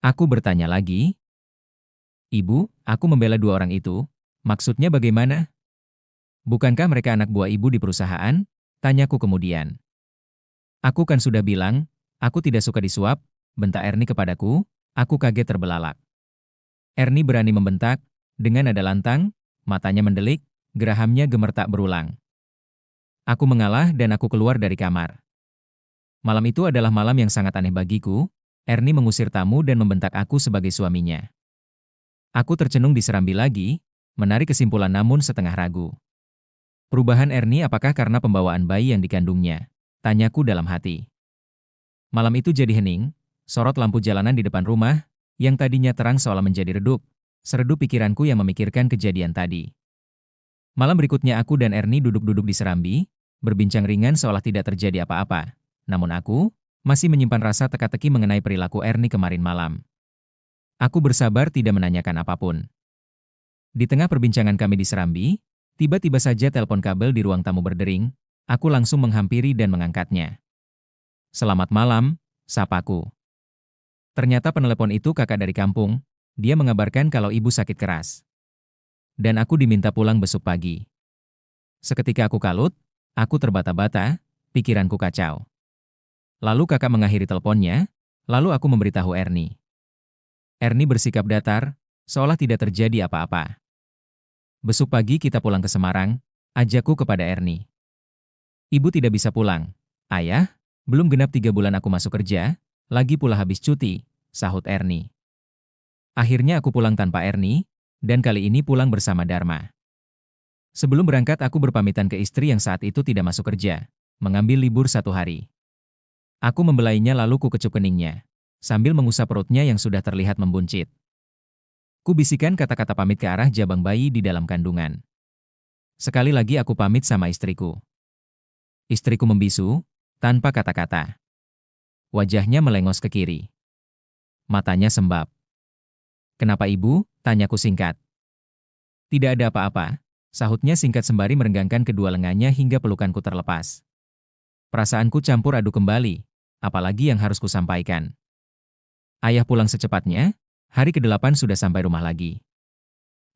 Aku bertanya lagi, Ibu, aku membela 2 orang itu, maksudnya bagaimana? Bukankah mereka anak buah ibu di perusahaan? Tanyaku kemudian. Aku kan sudah bilang, aku tidak suka disuap, bentak Ernie kepadaku, aku kaget terbelalak. Ernie berani membentak, dengan nada lantang, matanya mendelik, gerahamnya gemertak berulang. Aku mengalah dan aku keluar dari kamar. Malam itu adalah malam yang sangat aneh bagiku, Ernie mengusir tamu dan membentak aku sebagai suaminya. Aku tercenung diserambi lagi, menarik kesimpulan namun setengah ragu. Perubahan Ernie apakah karena pembawaan bayi yang dikandungnya? Tanyaku dalam hati. Malam itu jadi hening, sorot lampu jalanan di depan rumah, yang tadinya terang seolah menjadi redup, Seredup pikiranku yang memikirkan kejadian tadi. Malam berikutnya aku dan Ernie duduk-duduk di serambi, berbincang ringan seolah tidak terjadi apa-apa. Namun aku masih menyimpan rasa teka-teki mengenai perilaku Ernie kemarin malam. Aku bersabar tidak menanyakan apapun. Di tengah perbincangan kami di serambi, tiba-tiba saja telepon kabel di ruang tamu berdering. Aku langsung menghampiri dan mengangkatnya. "Selamat malam," sapaku. Ternyata penelepon itu kakak dari kampung. Dia mengabarkan kalau ibu sakit keras. Dan aku diminta pulang besok pagi. Seketika aku kalut, aku terbata-bata, pikiranku kacau. Lalu kakak mengakhiri teleponnya, lalu aku memberitahu Ernie. Ernie bersikap datar, seolah tidak terjadi apa-apa. "Besok pagi kita pulang ke Semarang," ajakku kepada Ernie. "Ibu tidak bisa pulang. Ayah, belum genap 3 bulan aku masuk kerja, lagi pula habis cuti," sahut Ernie. Akhirnya aku pulang tanpa Ernie, dan kali ini pulang bersama Dharma. Sebelum berangkat aku berpamitan ke istri yang saat itu tidak masuk kerja, mengambil libur 1 hari. Aku membelainya lalu ku kecup keningnya, sambil mengusap perutnya yang sudah terlihat membuncit. Ku bisikan kata-kata pamit ke arah jabang bayi di dalam kandungan. Sekali lagi aku pamit sama istriku. Istriku membisu, tanpa kata-kata. Wajahnya melengos ke kiri. Matanya sembab. "Kenapa ibu?" tanyaku singkat. "Tidak ada apa-apa," sahutnya singkat sembari merenggangkan kedua lengannya hingga pelukanku terlepas. Perasaanku campur aduk kembali, apalagi yang harus kusampaikan. Ayah pulang secepatnya, hari ke-8 sudah sampai rumah lagi.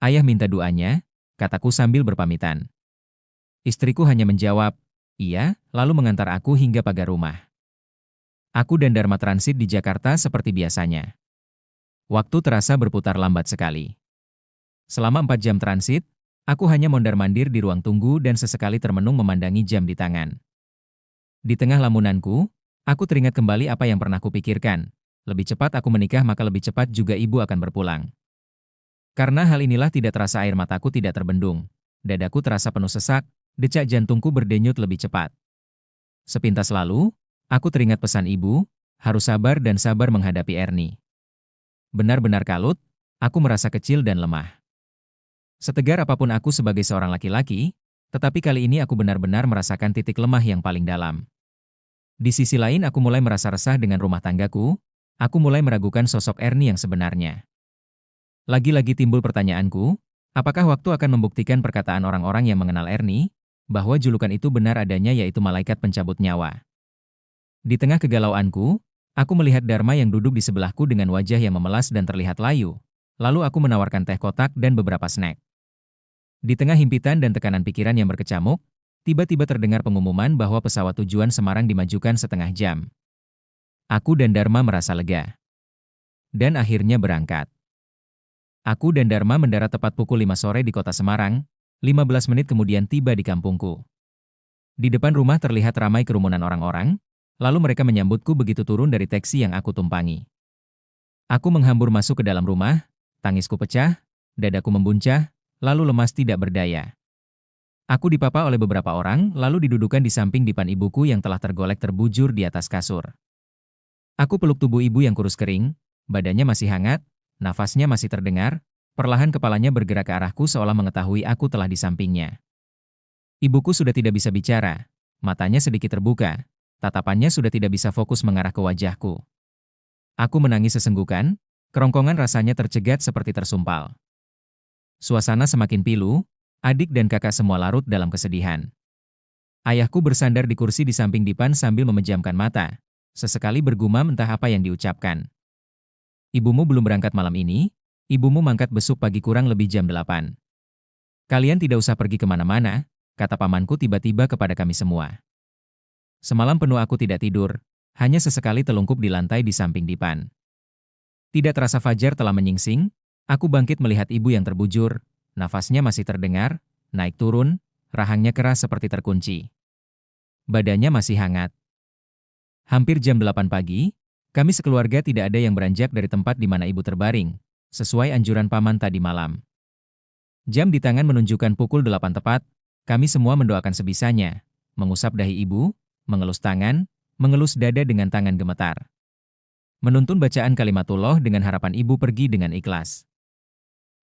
Ayah minta doanya, kataku sambil berpamitan. Istriku hanya menjawab, "Iya," lalu mengantar aku hingga pagar rumah. Aku dan Dharma transit di Jakarta seperti biasanya. Waktu terasa berputar lambat sekali. Selama 4 jam transit, aku hanya mondar-mandir di ruang tunggu dan sesekali termenung memandangi jam di tangan. Di tengah lamunanku, aku teringat kembali apa yang pernah kupikirkan. Lebih cepat aku menikah maka lebih cepat juga ibu akan berpulang. Karena hal inilah tidak terasa air mataku tidak terbendung. Dadaku terasa penuh sesak, decak jantungku berdenyut lebih cepat. Sepintas lalu, aku teringat pesan ibu, harus sabar dan sabar menghadapi Ernie. Benar-benar kalut, aku merasa kecil dan lemah. Setegar apapun aku sebagai seorang laki-laki, tetapi kali ini aku benar-benar merasakan titik lemah yang paling dalam. Di sisi lain aku mulai merasa resah dengan rumah tanggaku, aku mulai meragukan sosok Ernie yang sebenarnya. Lagi-lagi timbul pertanyaanku, apakah waktu akan membuktikan perkataan orang-orang yang mengenal Ernie, bahwa julukan itu benar adanya yaitu malaikat pencabut nyawa. Di tengah kegalauanku, aku melihat Dharma yang duduk di sebelahku dengan wajah yang memelas dan terlihat layu. Lalu aku menawarkan teh kotak dan beberapa snack. Di tengah himpitan dan tekanan pikiran yang berkecamuk, tiba-tiba terdengar pengumuman bahwa pesawat tujuan Semarang dimajukan setengah jam. Aku dan Dharma merasa lega. Dan akhirnya berangkat. Aku dan Dharma mendarat tepat pukul 5 sore di kota Semarang, 15 menit kemudian tiba di kampungku. Di depan rumah terlihat ramai kerumunan orang-orang, lalu mereka menyambutku begitu turun dari taksi yang aku tumpangi. Aku menghambur masuk ke dalam rumah, tangisku pecah, dadaku membuncah, lalu lemas tidak berdaya. Aku dipapa oleh beberapa orang, lalu didudukan di samping dipan ibuku yang telah tergolek terbujur di atas kasur. Aku peluk tubuh ibu yang kurus kering, badannya masih hangat, nafasnya masih terdengar, perlahan kepalanya bergerak ke arahku seolah mengetahui aku telah di sampingnya. Ibuku sudah tidak bisa bicara, matanya sedikit terbuka, tatapannya sudah tidak bisa fokus mengarah ke wajahku. Aku menangis sesenggukan, kerongkongan rasanya tercegat seperti tersumpal. Suasana semakin pilu, adik dan kakak semua larut dalam kesedihan. Ayahku bersandar di kursi di samping dipan sambil memejamkan mata, sesekali bergumam entah apa yang diucapkan. "Ibumu belum berangkat malam ini, ibumu mangkat besok pagi kurang lebih jam 8. Kalian tidak usah pergi kemana-mana," kata pamanku tiba-tiba kepada kami semua. Semalam penuh aku tidak tidur, hanya sesekali telungkup di lantai di samping dipan. Tidak terasa fajar telah menyingsing, aku bangkit melihat ibu yang terbujur, nafasnya masih terdengar, naik turun, rahangnya keras seperti terkunci. Badannya masih hangat. Hampir jam 8 pagi, kami sekeluarga tidak ada yang beranjak dari tempat di mana ibu terbaring, sesuai anjuran paman tadi malam. Jam di tangan menunjukkan pukul 8 tepat, kami semua mendoakan sebisanya, mengusap dahi ibu, mengelus tangan, mengelus dada dengan tangan gemetar. Menuntun bacaan kalimatullah dengan harapan ibu pergi dengan ikhlas.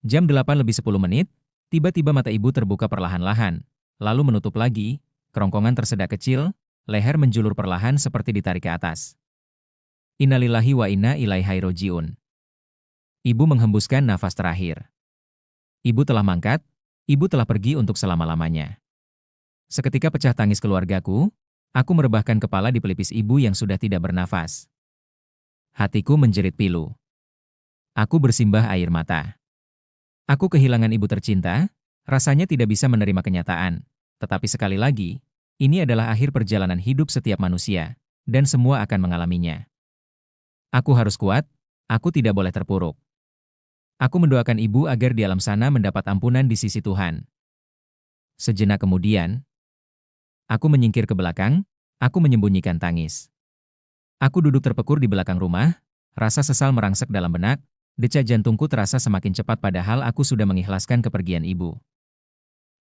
Jam 8 lebih 10 menit, tiba-tiba mata ibu terbuka perlahan-lahan, lalu menutup lagi, kerongkongan tersedak kecil, leher menjulur perlahan seperti ditarik ke atas. Innalillahi wa inna ilaihi roji'un. Ibu menghembuskan nafas terakhir. Ibu telah mangkat, ibu telah pergi untuk selama-lamanya. Seketika pecah tangis keluargaku, aku merebahkan kepala di pelipis ibu yang sudah tidak bernafas. Hatiku menjerit pilu. Aku bersimbah air mata. Aku kehilangan ibu tercinta, rasanya tidak bisa menerima kenyataan. Tetapi sekali lagi, ini adalah akhir perjalanan hidup setiap manusia, dan semua akan mengalaminya. Aku harus kuat, aku tidak boleh terpuruk. Aku mendoakan ibu agar di alam sana mendapat ampunan di sisi Tuhan. Sejenak kemudian, aku menyingkir ke belakang, aku menyembunyikan tangis. Aku duduk terpekur di belakang rumah, rasa sesal merangsek dalam benak, decak jantungku terasa semakin cepat padahal aku sudah mengikhlaskan kepergian ibu.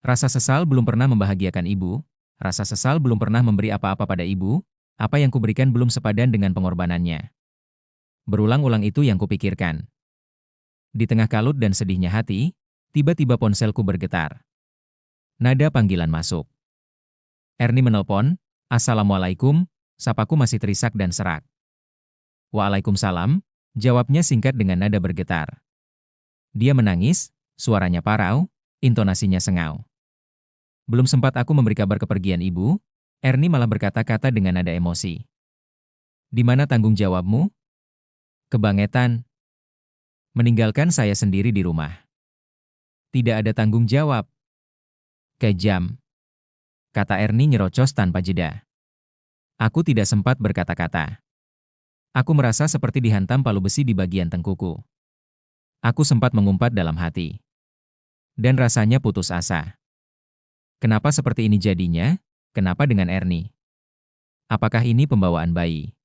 Rasa sesal belum pernah membahagiakan ibu, rasa sesal belum pernah memberi apa-apa pada ibu, apa yang kuberikan belum sepadan dengan pengorbanannya. Berulang-ulang itu yang kupikirkan. Di tengah kalut dan sedihnya hati, tiba-tiba ponselku bergetar. Nada panggilan masuk. Erni menelpon, "Assalamualaikum," sapaku masih terisak dan serak. "Waalaikumsalam," jawabnya singkat dengan nada bergetar. Dia menangis, suaranya parau, intonasinya sengau. Belum sempat aku memberi kabar kepergian ibu, Erni malah berkata-kata dengan nada emosi. "Di mana tanggung jawabmu?" "Kebangetan. Meninggalkan saya sendiri di rumah." "Tidak ada tanggung jawab." "Kejam," kata Erni nyerocos tanpa jeda. Aku tidak sempat berkata-kata. Aku merasa seperti dihantam palu besi di bagian tengkuku. Aku sempat mengumpat dalam hati. Dan rasanya putus asa. Kenapa seperti ini jadinya? Kenapa dengan Erni? Apakah ini pembawaan bayi?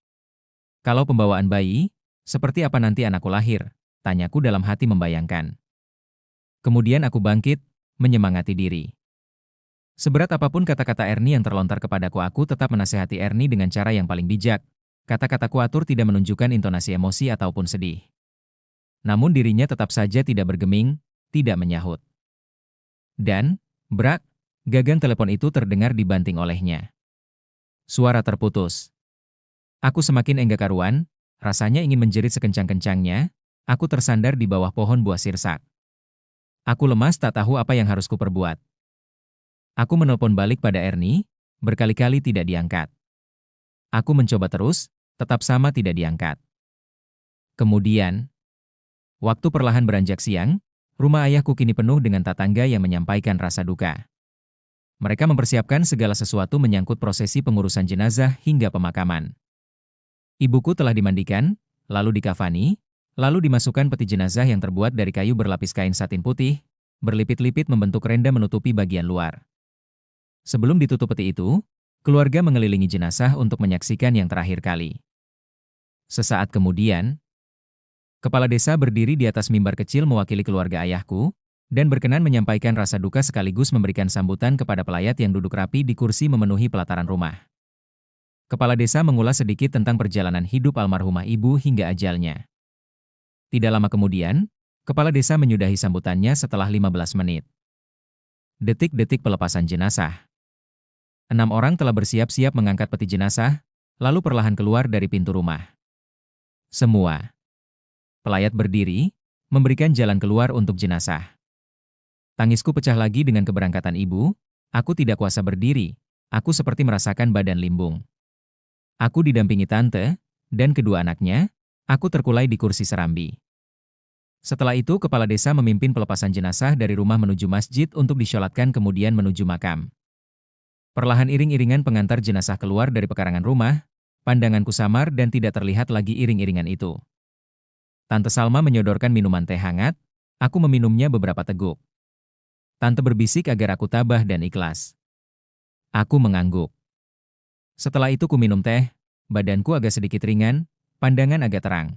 Kalau pembawaan bayi, seperti apa nanti anakku lahir? Tanyaku dalam hati membayangkan. Kemudian aku bangkit, menyemangati diri. Seberat apapun kata-kata Erni yang terlontar kepadaku, aku tetap menasehati Erni dengan cara yang paling bijak. Kata-kataku atur tidak menunjukkan intonasi emosi ataupun sedih. Namun dirinya tetap saja tidak bergeming, tidak menyahut. Dan, brak, gagang telepon itu terdengar dibanting olehnya. Suara terputus. Aku semakin enggak karuan, rasanya ingin menjerit sekencang-kencangnya, aku tersandar di bawah pohon buah sirsak. Aku lemas tak tahu apa yang harus kuperbuat. Aku menelpon balik pada Erni, berkali-kali tidak diangkat. Aku mencoba terus, tetap sama tidak diangkat. Kemudian, waktu perlahan beranjak siang, rumah ayahku kini penuh dengan tetangga yang menyampaikan rasa duka. Mereka mempersiapkan segala sesuatu menyangkut prosesi pengurusan jenazah hingga pemakaman. Ibuku telah dimandikan, lalu dikafani, lalu dimasukkan peti jenazah yang terbuat dari kayu berlapis kain satin putih, berlipit-lipit membentuk renda menutupi bagian luar. Sebelum ditutup peti itu, keluarga mengelilingi jenazah untuk menyaksikan yang terakhir kali. Sesaat kemudian, kepala desa berdiri di atas mimbar kecil mewakili keluarga ayahku, dan berkenan menyampaikan rasa duka sekaligus memberikan sambutan kepada pelayat yang duduk rapi di kursi memenuhi pelataran rumah. Kepala desa mengulas sedikit tentang perjalanan hidup almarhumah ibu hingga ajalnya. Tidak lama kemudian, kepala desa menyudahi sambutannya setelah 15 menit. Detik-detik pelepasan jenazah. 6 orang telah bersiap-siap mengangkat peti jenazah, lalu perlahan keluar dari pintu rumah. Semua pelayat berdiri, memberikan jalan keluar untuk jenazah. Tangisku pecah lagi dengan keberangkatan ibu, aku tidak kuasa berdiri, aku seperti merasakan badan limbung. Aku didampingi tante, dan kedua anaknya, aku terkulai di kursi serambi. Setelah itu kepala desa memimpin pelepasan jenazah dari rumah menuju masjid untuk disyolatkan kemudian menuju makam. Perlahan iring-iringan pengantar jenazah keluar dari pekarangan rumah, pandanganku samar dan tidak terlihat lagi iring-iringan itu. Tante Salma menyodorkan minuman teh hangat, aku meminumnya beberapa teguk. Tante berbisik agar aku tabah dan ikhlas. Aku mengangguk. Setelah itu ku minum teh, badanku agak sedikit ringan, pandangan agak terang.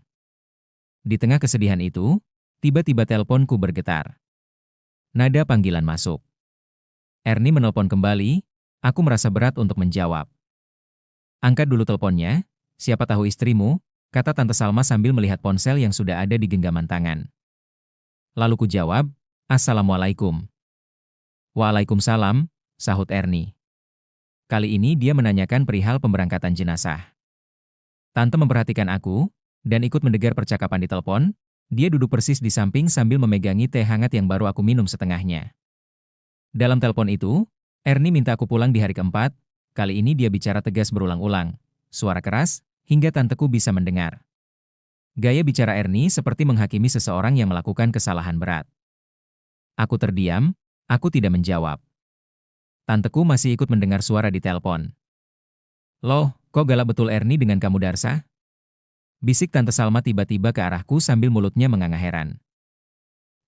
Di tengah kesedihan itu, tiba-tiba teleponku bergetar. Nada panggilan masuk. Erni menelpon kembali, aku merasa berat untuk menjawab. "Angkat dulu teleponnya, siapa tahu istrimu," kata Tante Salma sambil melihat ponsel yang sudah ada di genggaman tangan. Lalu ku jawab, "Assalamualaikum." "Waalaikumsalam," sahut Ernie. Kali ini dia menanyakan perihal pemberangkatan jenazah. Tante memperhatikan aku, dan ikut mendengar percakapan di telepon. Dia duduk persis di samping sambil memegangi teh hangat yang baru aku minum setengahnya. Dalam telepon itu, Ernie minta aku pulang di hari keempat. Kali ini dia bicara tegas berulang-ulang, suara keras, hingga tanteku bisa mendengar. Gaya bicara Ernie seperti menghakimi seseorang yang melakukan kesalahan berat. Aku terdiam, aku tidak menjawab. Tanteku masih ikut mendengar suara di telepon. "Loh, kok galak betul Ernie dengan kamu Darsa?" Bisik Tante Salma tiba-tiba ke arahku sambil mulutnya menganga heran.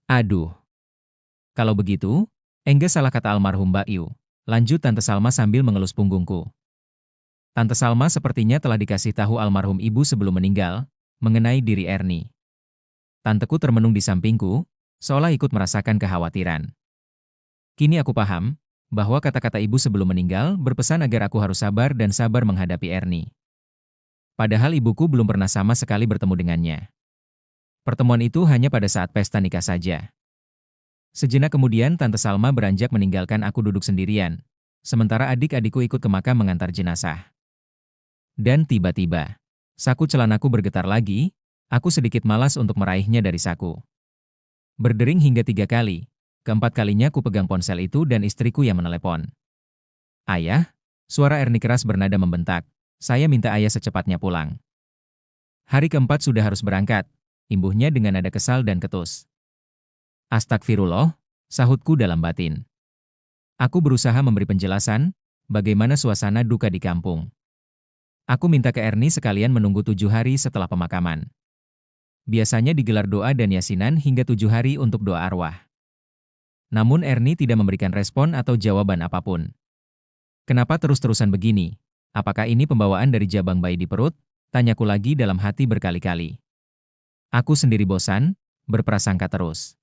"Aduh, kalau begitu, enggak salah kata almarhum Mbak Yu," lanjut Tante Salma sambil mengelus punggungku. Tante Salma sepertinya telah dikasih tahu almarhum ibu sebelum meninggal, mengenai diri Ernie. Tanteku termenung di sampingku, seolah ikut merasakan kekhawatiran. Kini aku paham, bahwa kata-kata ibu sebelum meninggal berpesan agar aku harus sabar dan sabar menghadapi Ernie. Padahal ibuku belum pernah sama sekali bertemu dengannya. Pertemuan itu hanya pada saat pesta nikah saja. Sejenak kemudian Tante Salma beranjak meninggalkan aku duduk sendirian, sementara adik-adikku ikut ke makam mengantar jenazah. Dan tiba-tiba, saku celanaku bergetar lagi, aku sedikit malas untuk meraihnya dari saku. Berdering hingga 3 kali, keempat kalinya ku pegang ponsel itu dan istriku yang menelepon. "Ayah," suara Ernie keras bernada membentak, "saya minta ayah secepatnya pulang. Hari keempat sudah harus berangkat," imbuhnya dengan nada kesal dan ketus. "Astagfirullah," sahutku dalam batin. Aku berusaha memberi penjelasan, bagaimana suasana duka di kampung. Aku minta ke Ernie sekalian menunggu 7 hari setelah pemakaman. Biasanya digelar doa dan yasinan hingga 7 hari untuk doa arwah. Namun Ernie tidak memberikan respon atau jawaban apapun. "Kenapa terus-terusan begini? Apakah ini pembawaan dari jabang bayi di perut?" tanyaku lagi dalam hati berkali-kali. Aku sendiri bosan, berprasangka terus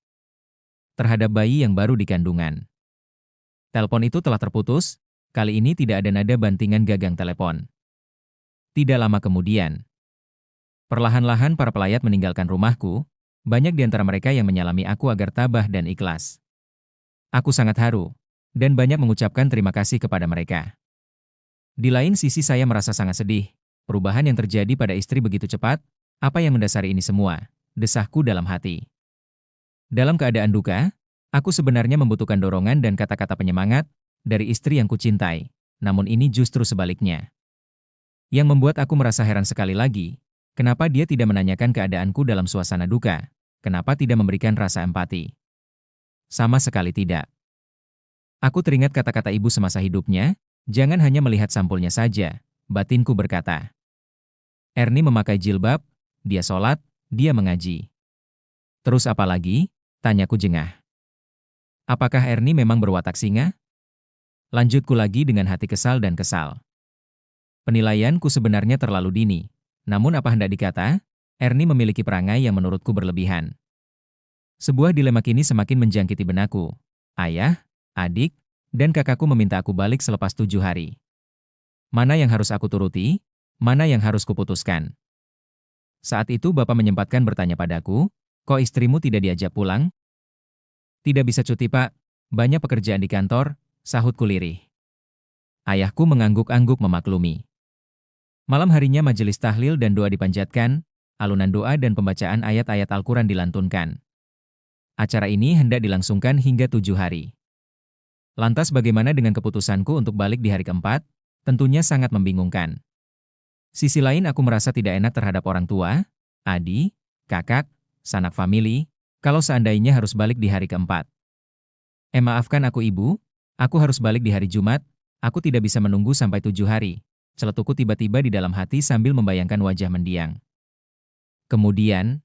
terhadap bayi yang baru dikandungan. Telepon itu telah terputus, kali ini tidak ada nada bantingan gagang telepon. Tidak lama kemudian, perlahan-lahan para pelayat meninggalkan rumahku, banyak di antara mereka yang menyalami aku agar tabah dan ikhlas. Aku sangat haru, dan banyak mengucapkan terima kasih kepada mereka. Di lain sisi saya merasa sangat sedih, perubahan yang terjadi pada istri begitu cepat, apa yang mendasari ini semua, desahku dalam hati. Dalam keadaan duka, aku sebenarnya membutuhkan dorongan dan kata-kata penyemangat dari istri yang kucintai, namun ini justru sebaliknya. Yang membuat aku merasa heran sekali lagi, kenapa dia tidak menanyakan keadaanku dalam suasana duka, kenapa tidak memberikan rasa empati. Sama sekali tidak. Aku teringat kata-kata ibu semasa hidupnya, "Jangan hanya melihat sampulnya saja," batinku berkata. Ernie memakai jilbab, dia sholat, dia mengaji. "Terus apa lagi?" tanyaku jengah. Apakah Ernie memang berwatak singa? Lanjutku lagi dengan hati kesal dan kesal. Penilaianku sebenarnya terlalu dini, namun apa hendak dikata, Ernie memiliki perangai yang menurutku berlebihan. Sebuah dilema kini semakin menjangkiti benakku. Ayah, adik, dan kakakku meminta aku balik selepas 7 hari. Mana yang harus aku turuti? Mana yang harus kuputuskan? Saat itu bapak menyempatkan bertanya padaku, "Kok istrimu tidak diajak pulang?" "Tidak bisa cuti pak, banyak pekerjaan di kantor," sahutku lirih. Ayahku mengangguk-angguk memaklumi. Malam harinya majelis tahlil dan doa dipanjatkan, alunan doa dan pembacaan ayat-ayat Al-Quran dilantunkan. Acara ini hendak dilangsungkan hingga 7 hari. Lantas bagaimana dengan keputusanku untuk balik di hari keempat? Tentunya sangat membingungkan. Sisi lain aku merasa tidak enak terhadap orang tua, adik, kakak, sanak famili, kalau seandainya harus balik di hari keempat. Maafkan aku ibu, aku harus balik di hari Jumat, aku tidak bisa menunggu sampai 7 hari. Celetukku tiba-tiba di dalam hati sambil membayangkan wajah mendiang. Kemudian,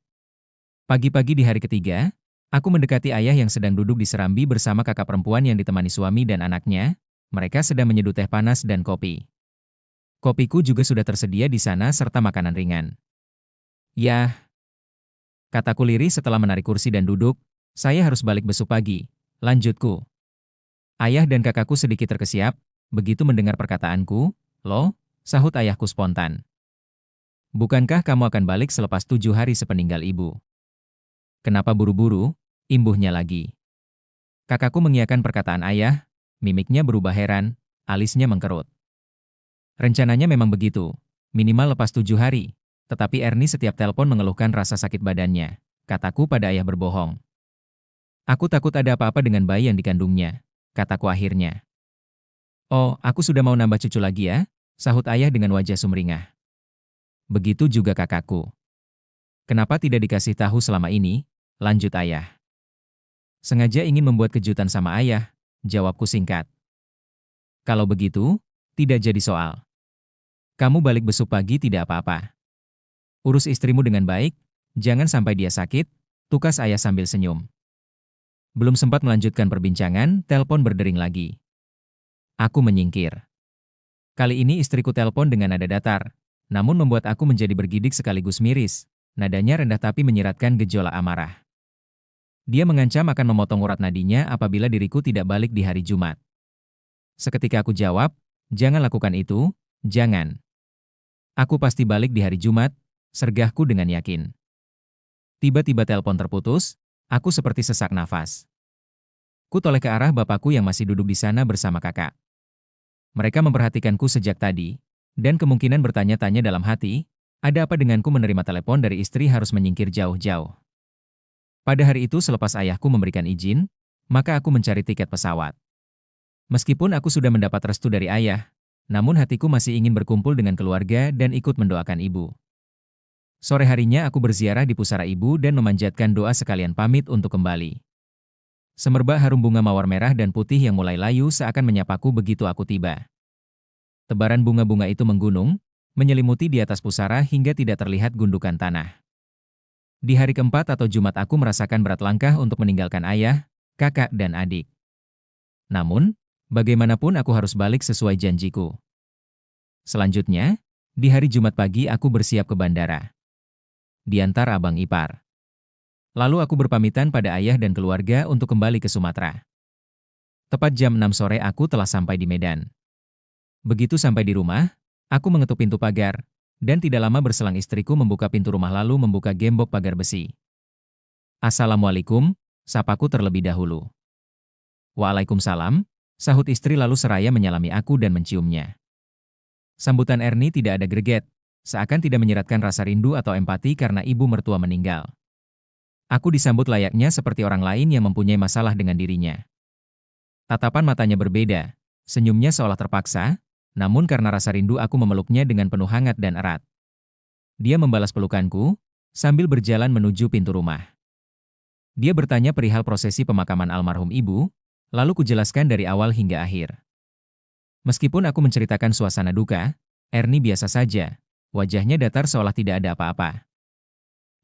pagi-pagi di hari ketiga, aku mendekati ayah yang sedang duduk di serambi bersama kakak perempuan yang ditemani suami dan anaknya. Mereka sedang menyeduh teh panas dan kopi. Kopiku juga sudah tersedia di sana serta makanan ringan. "Yah," kataku lirih setelah menarik kursi dan duduk, "saya harus balik besok pagi," lanjutku. Ayah dan kakakku sedikit terkesiap, begitu mendengar perkataanku. "Loh," sahut ayahku spontan. "Bukankah kamu akan balik selepas 7 hari sepeninggal ibu? Kenapa buru-buru?" Imbuhnya lagi. Kakakku mengiyakan perkataan ayah, mimiknya berubah heran, alisnya mengkerut. Rencananya memang begitu, minimal lepas 7 hari. Tetapi Ernie setiap telepon mengeluhkan rasa sakit badannya. Kataku pada ayah berbohong. Aku takut ada apa-apa dengan bayi yang dikandungnya, kataku akhirnya. Oh, aku sudah mau nambah cucu lagi ya, sahut ayah dengan wajah sumringah. Begitu juga kakakku. Kenapa tidak dikasih tahu selama ini? Lanjut ayah. Sengaja ingin membuat kejutan sama ayah, jawabku singkat. Kalau begitu, tidak jadi soal. Kamu balik besok pagi tidak apa-apa. Urus istrimu dengan baik, jangan sampai dia sakit, tukas ayah sambil senyum. Belum sempat melanjutkan perbincangan, telepon berdering lagi. Aku menyingkir. Kali ini istriku telepon dengan nada datar, namun membuat aku menjadi bergidik sekaligus miris. Nadanya rendah tapi menyiratkan gejolak amarah. Dia mengancam akan memotong urat nadinya apabila diriku tidak balik di hari Jumat. Seketika aku jawab, jangan lakukan itu, jangan. Aku pasti balik di hari Jumat, sergahku dengan yakin. Tiba-tiba telepon terputus, aku seperti sesak nafas. Ku toleh ke arah bapakku yang masih duduk di sana bersama kakak. Mereka memperhatikanku sejak tadi, dan kemungkinan bertanya-tanya dalam hati, ada apa denganku menerima telepon dari istri harus menyingkir jauh-jauh. Pada hari itu selepas ayahku memberikan izin, maka aku mencari tiket pesawat. Meskipun aku sudah mendapat restu dari ayah, namun hatiku masih ingin berkumpul dengan keluarga dan ikut mendoakan ibu. Sore harinya aku berziarah di pusara ibu dan memanjatkan doa sekalian pamit untuk kembali. Semerbak harum bunga mawar merah dan putih yang mulai layu seakan menyapaku begitu aku tiba. Tebaran bunga-bunga itu menggunung, menyelimuti di atas pusara hingga tidak terlihat gundukan tanah. Di hari keempat atau Jumat aku merasakan berat langkah untuk meninggalkan ayah, kakak dan adik. Namun, bagaimanapun aku harus balik sesuai janjiku. Selanjutnya, di hari Jumat pagi aku bersiap ke bandara. Diantar abang ipar. Lalu aku berpamitan pada ayah dan keluarga untuk kembali ke Sumatera. Tepat jam 6 sore aku telah sampai di Medan. Begitu sampai di rumah, aku mengetuk pintu pagar, dan tidak lama berselang istriku membuka pintu rumah lalu membuka gembok pagar besi. Assalamualaikum, sapaku terlebih dahulu. Waalaikumsalam, sahut istri lalu seraya menyalami aku dan menciumnya. Sambutan Ernie tidak ada greget, seakan tidak menyiratkan rasa rindu atau empati karena ibu mertua meninggal. Aku disambut layaknya seperti orang lain yang mempunyai masalah dengan dirinya. Tatapan matanya berbeda, senyumnya seolah terpaksa, namun karena rasa rindu aku memeluknya dengan penuh hangat dan erat. Dia membalas pelukanku, sambil berjalan menuju pintu rumah. Dia bertanya perihal prosesi pemakaman almarhum ibu, lalu kujelaskan dari awal hingga akhir. Meskipun aku menceritakan suasana duka, Ernie biasa saja, wajahnya datar seolah tidak ada apa-apa.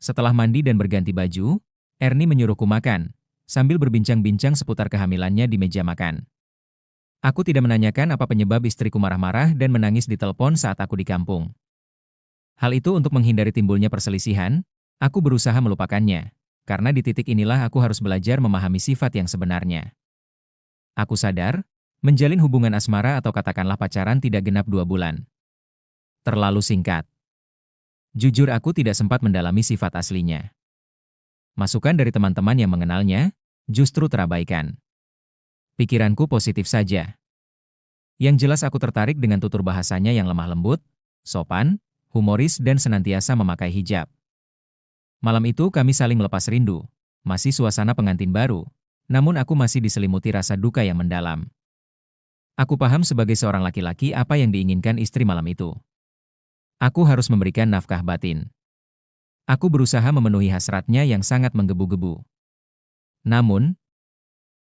Setelah mandi dan berganti baju, Ernie menyuruhku makan, sambil berbincang-bincang seputar kehamilannya di meja makan. Aku tidak menanyakan apa penyebab istriku marah-marah dan menangis di telepon saat aku di kampung. Hal itu untuk menghindari timbulnya perselisihan, aku berusaha melupakannya, karena di titik inilah aku harus belajar memahami sifat yang sebenarnya. Aku sadar, menjalin hubungan asmara atau katakanlah pacaran tidak genap 2 bulan. Terlalu singkat. Jujur aku tidak sempat mendalami sifat aslinya. Masukan dari teman-teman yang mengenalnya, justru terabaikan. Pikiranku positif saja. Yang jelas aku tertarik dengan tutur bahasanya yang lemah lembut, sopan, humoris dan senantiasa memakai hijab. Malam itu kami saling melepas rindu, masih suasana pengantin baru, namun aku masih diselimuti rasa duka yang mendalam. Aku paham sebagai seorang laki-laki apa yang diinginkan istri malam itu. Aku harus memberikan nafkah batin. Aku berusaha memenuhi hasratnya yang sangat menggebu-gebu. Namun,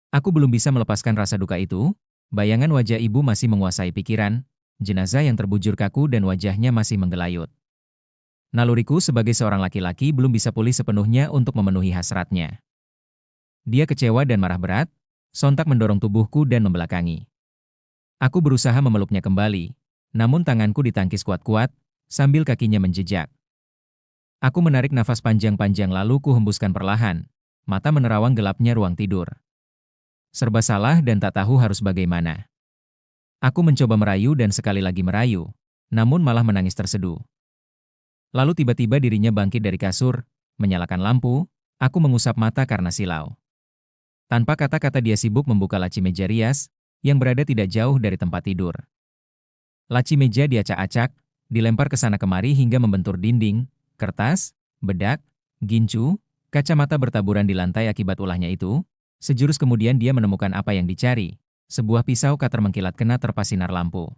aku belum bisa melepaskan rasa duka itu, bayangan wajah ibu masih menguasai pikiran, jenazah yang terbujur kaku dan wajahnya masih menggelayut. Naluriku sebagai seorang laki-laki belum bisa pulih sepenuhnya untuk memenuhi hasratnya. Dia kecewa dan marah berat, sontak mendorong tubuhku dan membelakangi. Aku berusaha memeluknya kembali, namun tanganku ditangkis kuat-kuat, sambil kakinya menjejak. Aku menarik nafas panjang-panjang lalu ku hembuskan perlahan, mata menerawang gelapnya ruang tidur. Serba salah dan tak tahu harus bagaimana. Aku mencoba merayu dan sekali lagi merayu, namun malah menangis terseduh. Lalu tiba-tiba dirinya bangkit dari kasur, menyalakan lampu, aku mengusap mata karena silau. Tanpa kata-kata dia sibuk membuka laci meja rias, yang berada tidak jauh dari tempat tidur. Laci meja diacak-acak, dilempar ke sana kemari hingga membentur dinding, kertas, bedak, gincu, kacamata bertaburan di lantai akibat ulahnya itu. Sejurus kemudian dia menemukan apa yang dicari, sebuah pisau cutter mengkilat kena terpa sinar lampu.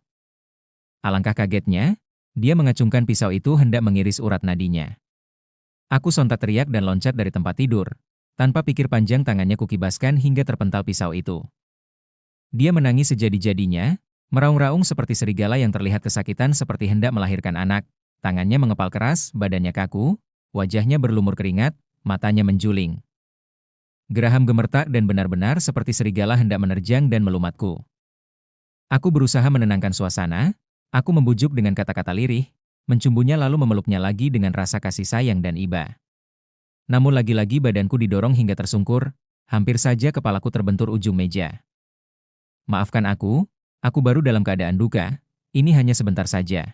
Alangkah kagetnya, dia mengacungkan pisau itu hendak mengiris urat nadinya. Aku sontak teriak dan loncat dari tempat tidur. Tanpa pikir panjang tangannya kukibaskan hingga terpental pisau itu. Dia menangis sejadi-jadinya, meraung-raung seperti serigala yang terlihat kesakitan seperti hendak melahirkan anak. Tangannya mengepal keras, badannya kaku, wajahnya berlumur keringat, matanya menjuling. Geraham gemertak dan benar-benar seperti serigala hendak menerjang dan melumatku. Aku berusaha menenangkan suasana, aku membujuk dengan kata-kata lirih, mencumbunya lalu memeluknya lagi dengan rasa kasih sayang dan iba. Namun lagi-lagi badanku didorong hingga tersungkur, hampir saja kepalaku terbentur ujung meja. Maafkan aku baru dalam keadaan duka, ini hanya sebentar saja.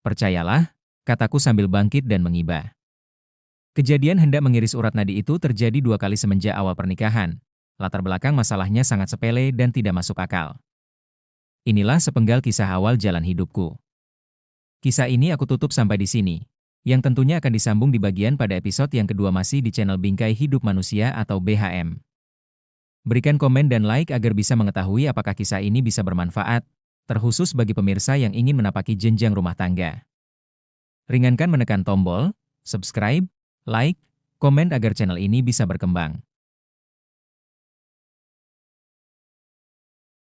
Percayalah, kataku sambil bangkit dan mengiba. Kejadian hendak mengiris urat nadi itu terjadi 2 kali semenjak awal pernikahan. Latar belakang masalahnya sangat sepele dan tidak masuk akal. Inilah sepenggal kisah awal jalan hidupku. Kisah ini aku tutup sampai di sini, yang tentunya akan disambung di bagian pada episode yang kedua masih di channel Bingkai Hidup Manusia atau BHM. Berikan komen dan like agar bisa mengetahui apakah kisah ini bisa bermanfaat, terkhusus bagi pemirsa yang ingin menapaki jenjang rumah tangga. Ringankan menekan tombol subscribe, like, komen agar channel ini bisa berkembang.